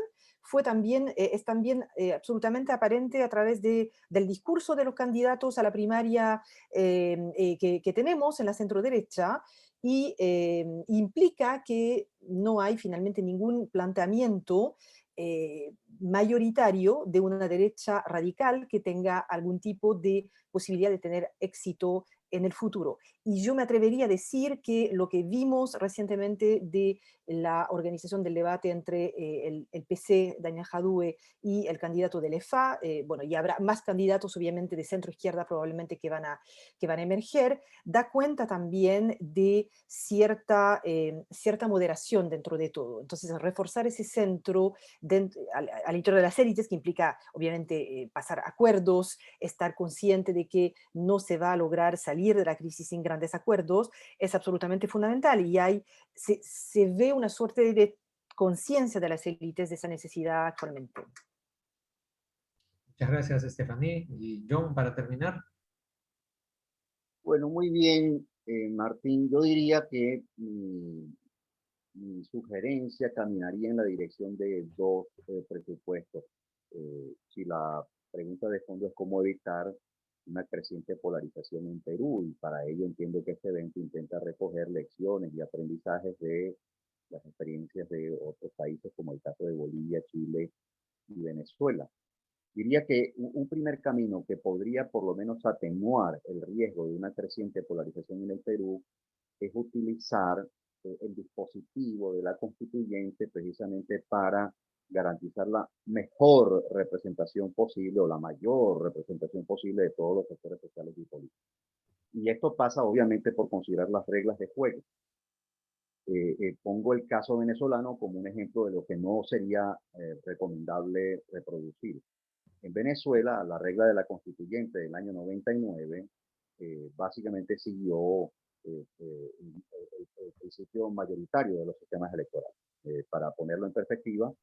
es también absolutamente aparente a través del discurso de los candidatos a la primaria que tenemos en la centro-derecha, y implica que no hay finalmente ningún planteamiento mayoritario de una derecha radical que tenga algún tipo de posibilidad de tener éxito en el futuro. Y yo me atrevería a decir que lo que vimos recientemente de la organización del debate entre el PC, Daniel Jadue, y el candidato del EFA, bueno, y habrá más candidatos obviamente de centro-izquierda probablemente que van a emerger, da cuenta también de cierta moderación dentro de todo. Entonces, reforzar ese centro al interior de las élites, que implica obviamente pasar acuerdos, estar consciente de que no se va a lograr salir de la crisis sin grandes acuerdos, es absolutamente fundamental, y se ve una suerte de conciencia de las élites de esa necesidad actualmente. Muchas gracias, Estefaní. Y John, para terminar. Bueno, muy bien, Martín. Yo diría que mi sugerencia caminaría en la dirección de dos presupuestos. Si la pregunta de fondo es cómo evitar una creciente polarización en Perú, y para ello entiendo que este evento intenta recoger lecciones y aprendizajes de las experiencias de otros países, como el caso de Bolivia, Chile y Venezuela. Diría que un primer camino que podría por lo menos atenuar el riesgo de una creciente polarización en el Perú es utilizar el dispositivo de la constituyente precisamente para garantizar la mejor representación posible o la mayor representación posible de todos los sectores sociales y políticos. Y esto pasa obviamente por considerar las reglas de juego. Pongo el caso venezolano como un ejemplo de lo que no sería recomendable reproducir. En Venezuela, la regla de la constituyente del año 99 básicamente siguió el principio mayoritario de los sistemas electorales. Para ponerlo en perspectiva,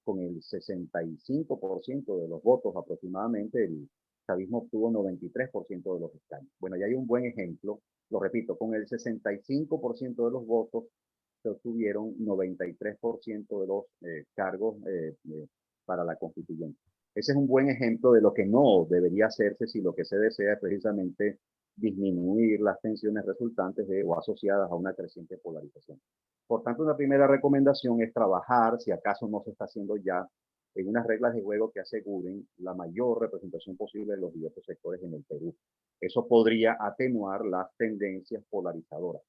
con el 65% de los votos aproximadamente, el chavismo obtuvo 93% de los escaños. Bueno, ya hay un buen ejemplo, lo repito, con el 65% de los votos se obtuvieron 93% de los cargos para la constituyente. Ese es un buen ejemplo de lo que no debería hacerse si lo que se desea es precisamente disminuir las tensiones resultantes o asociadas a una creciente polarización. Por tanto, una primera recomendación es trabajar, si acaso no se está haciendo ya, en unas reglas de juego que aseguren la mayor representación posible de los diversos sectores en el Perú. Eso podría atenuar las tendencias polarizadoras.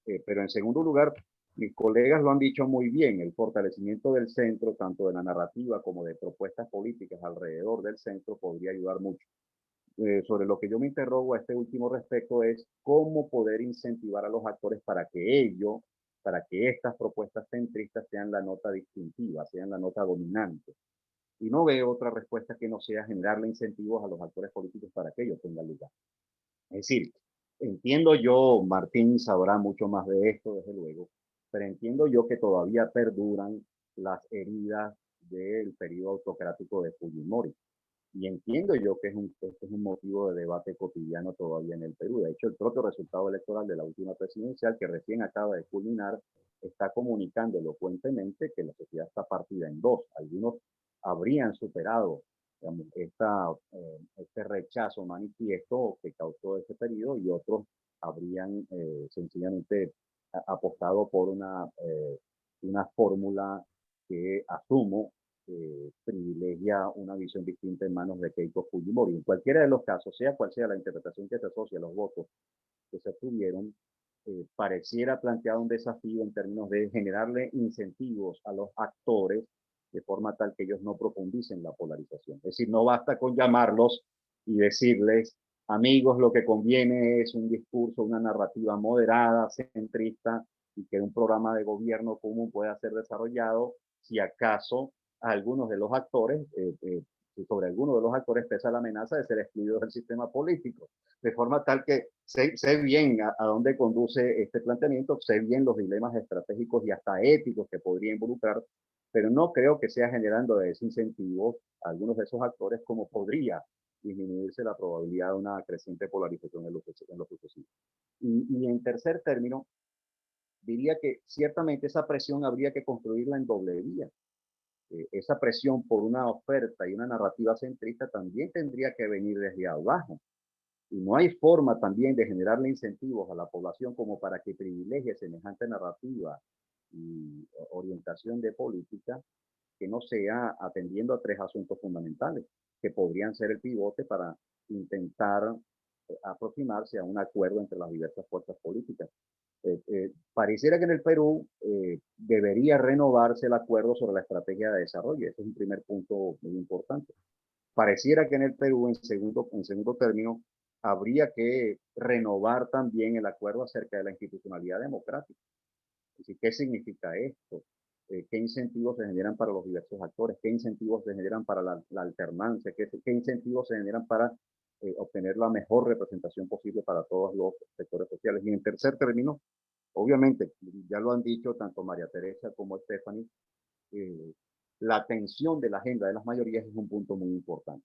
Pero en segundo lugar, mis colegas lo han dicho muy bien, el fortalecimiento del centro, tanto de la narrativa como de propuestas políticas alrededor del centro, podría ayudar mucho. Sobre lo que yo me interrogo a este último respecto es cómo poder incentivar a los actores para que estas propuestas centristas sean la nota distintiva, sean la nota dominante. Y no veo otra respuesta que no sea generarle incentivos a los actores políticos para que ellos tengan lugar. Es decir, entiendo yo, Martín sabrá mucho más de esto, desde luego, pero entiendo yo que todavía perduran las heridas del periodo autocrático de Fujimori. Y entiendo yo que este es un motivo de debate cotidiano todavía en el Perú. De hecho, el propio resultado electoral de la última presidencial, que recién acaba de culminar, está comunicando elocuentemente que la sociedad está partida en dos. Algunos habrían superado, digamos, este rechazo manifiesto que causó ese periodo, y otros habrían sencillamente apostado por una fórmula que asumo privilegia una visión distinta en manos de Keiko Fujimori. En cualquiera de los casos, sea cual sea la interpretación que se asocia a los votos que se obtuvieron, pareciera planteado un desafío en términos de generarle incentivos a los actores de forma tal que ellos no profundicen la polarización. Es decir, no basta con llamarlos y decirles, amigos, lo que conviene es un discurso, una narrativa moderada, centrista, y que un programa de gobierno común pueda ser desarrollado si acaso a algunos de los actores, sobre algunos de los actores pesa la amenaza de ser excluidos del sistema político. De forma tal que sé bien a dónde conduce este planteamiento, sé bien los dilemas estratégicos y hasta éticos que podría involucrar, pero no creo que sea generando desincentivos a algunos de esos actores como podría disminuirse la probabilidad de una creciente polarización en lo sucesivo. Y en tercer término, diría que ciertamente esa presión habría que construirla en doble vía. Esa presión por una oferta y una narrativa centrista también tendría que venir desde abajo. Y no hay forma también de generarle incentivos a la población como para que privilegie semejante narrativa y orientación de política que no sea atendiendo a tres asuntos fundamentales que podrían ser el pivote para intentar aproximarse a un acuerdo entre las diversas fuerzas políticas. Pareciera que en el Perú debería renovarse el acuerdo sobre la estrategia de desarrollo. Ese es un primer punto muy importante. Pareciera que en el Perú, en segundo término, habría que renovar también el acuerdo acerca de la institucionalidad democrática. Es decir, ¿qué significa esto? ¿Qué incentivos se generan para los diversos actores? ¿Qué incentivos se generan para la alternancia? ¿Qué incentivos se generan para obtener la mejor representación posible para todos los sectores sociales? Y en tercer término, obviamente, ya lo han dicho tanto María Teresa como Stephanie, la atención de la agenda de las mayorías es un punto muy importante.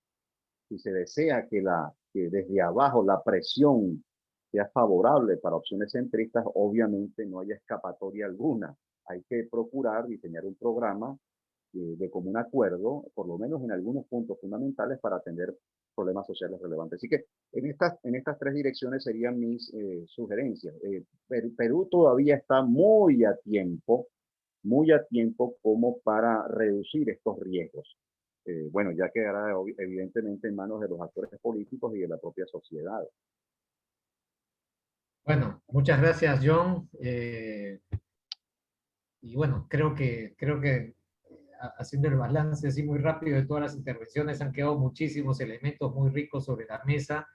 Si se desea que desde abajo la presión sea favorable para opciones centristas, obviamente no hay escapatoria alguna. Hay que procurar diseñar un programa de común acuerdo, por lo menos en algunos puntos fundamentales, para atender problemas sociales relevantes. Así que en estas tres direcciones serían mis sugerencias. Perú todavía está muy a tiempo como para reducir estos riesgos. Bueno, ya quedará evidentemente en manos de los actores políticos y de la propia sociedad. Bueno, muchas gracias, John. Y bueno, creo que haciendo el balance así muy rápido de todas las intervenciones, han quedado muchísimos elementos muy ricos sobre la mesa.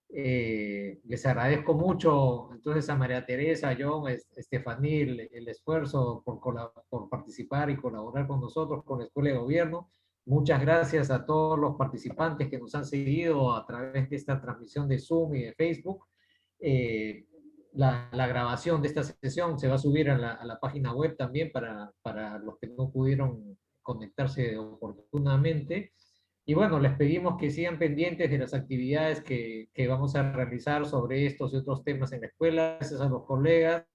Les agradezco mucho entonces a María Teresa, a John, a Estefaní, el esfuerzo por participar y colaborar con nosotros, con la Escuela de Gobierno. Muchas gracias a todos los participantes que nos han seguido a través de esta transmisión de Zoom y de Facebook. La grabación de esta sesión se va a subir a la página web también para los que no pudieron conectarse oportunamente. Y bueno, les pedimos que sigan pendientes de las actividades que vamos a realizar sobre estos y otros temas en la escuela. Gracias a los colegas.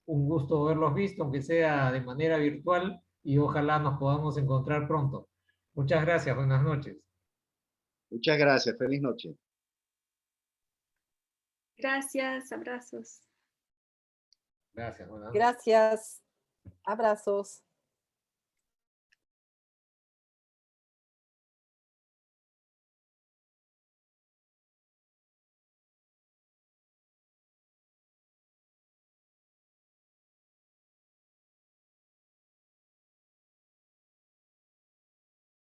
Un gusto haberlos visto, aunque sea de manera virtual, y ojalá nos podamos encontrar pronto. Muchas gracias. Buenas noches. Muchas gracias. Feliz noche. Gracias, abrazos. Gracias. Buenas noches. Gracias. Abrazos.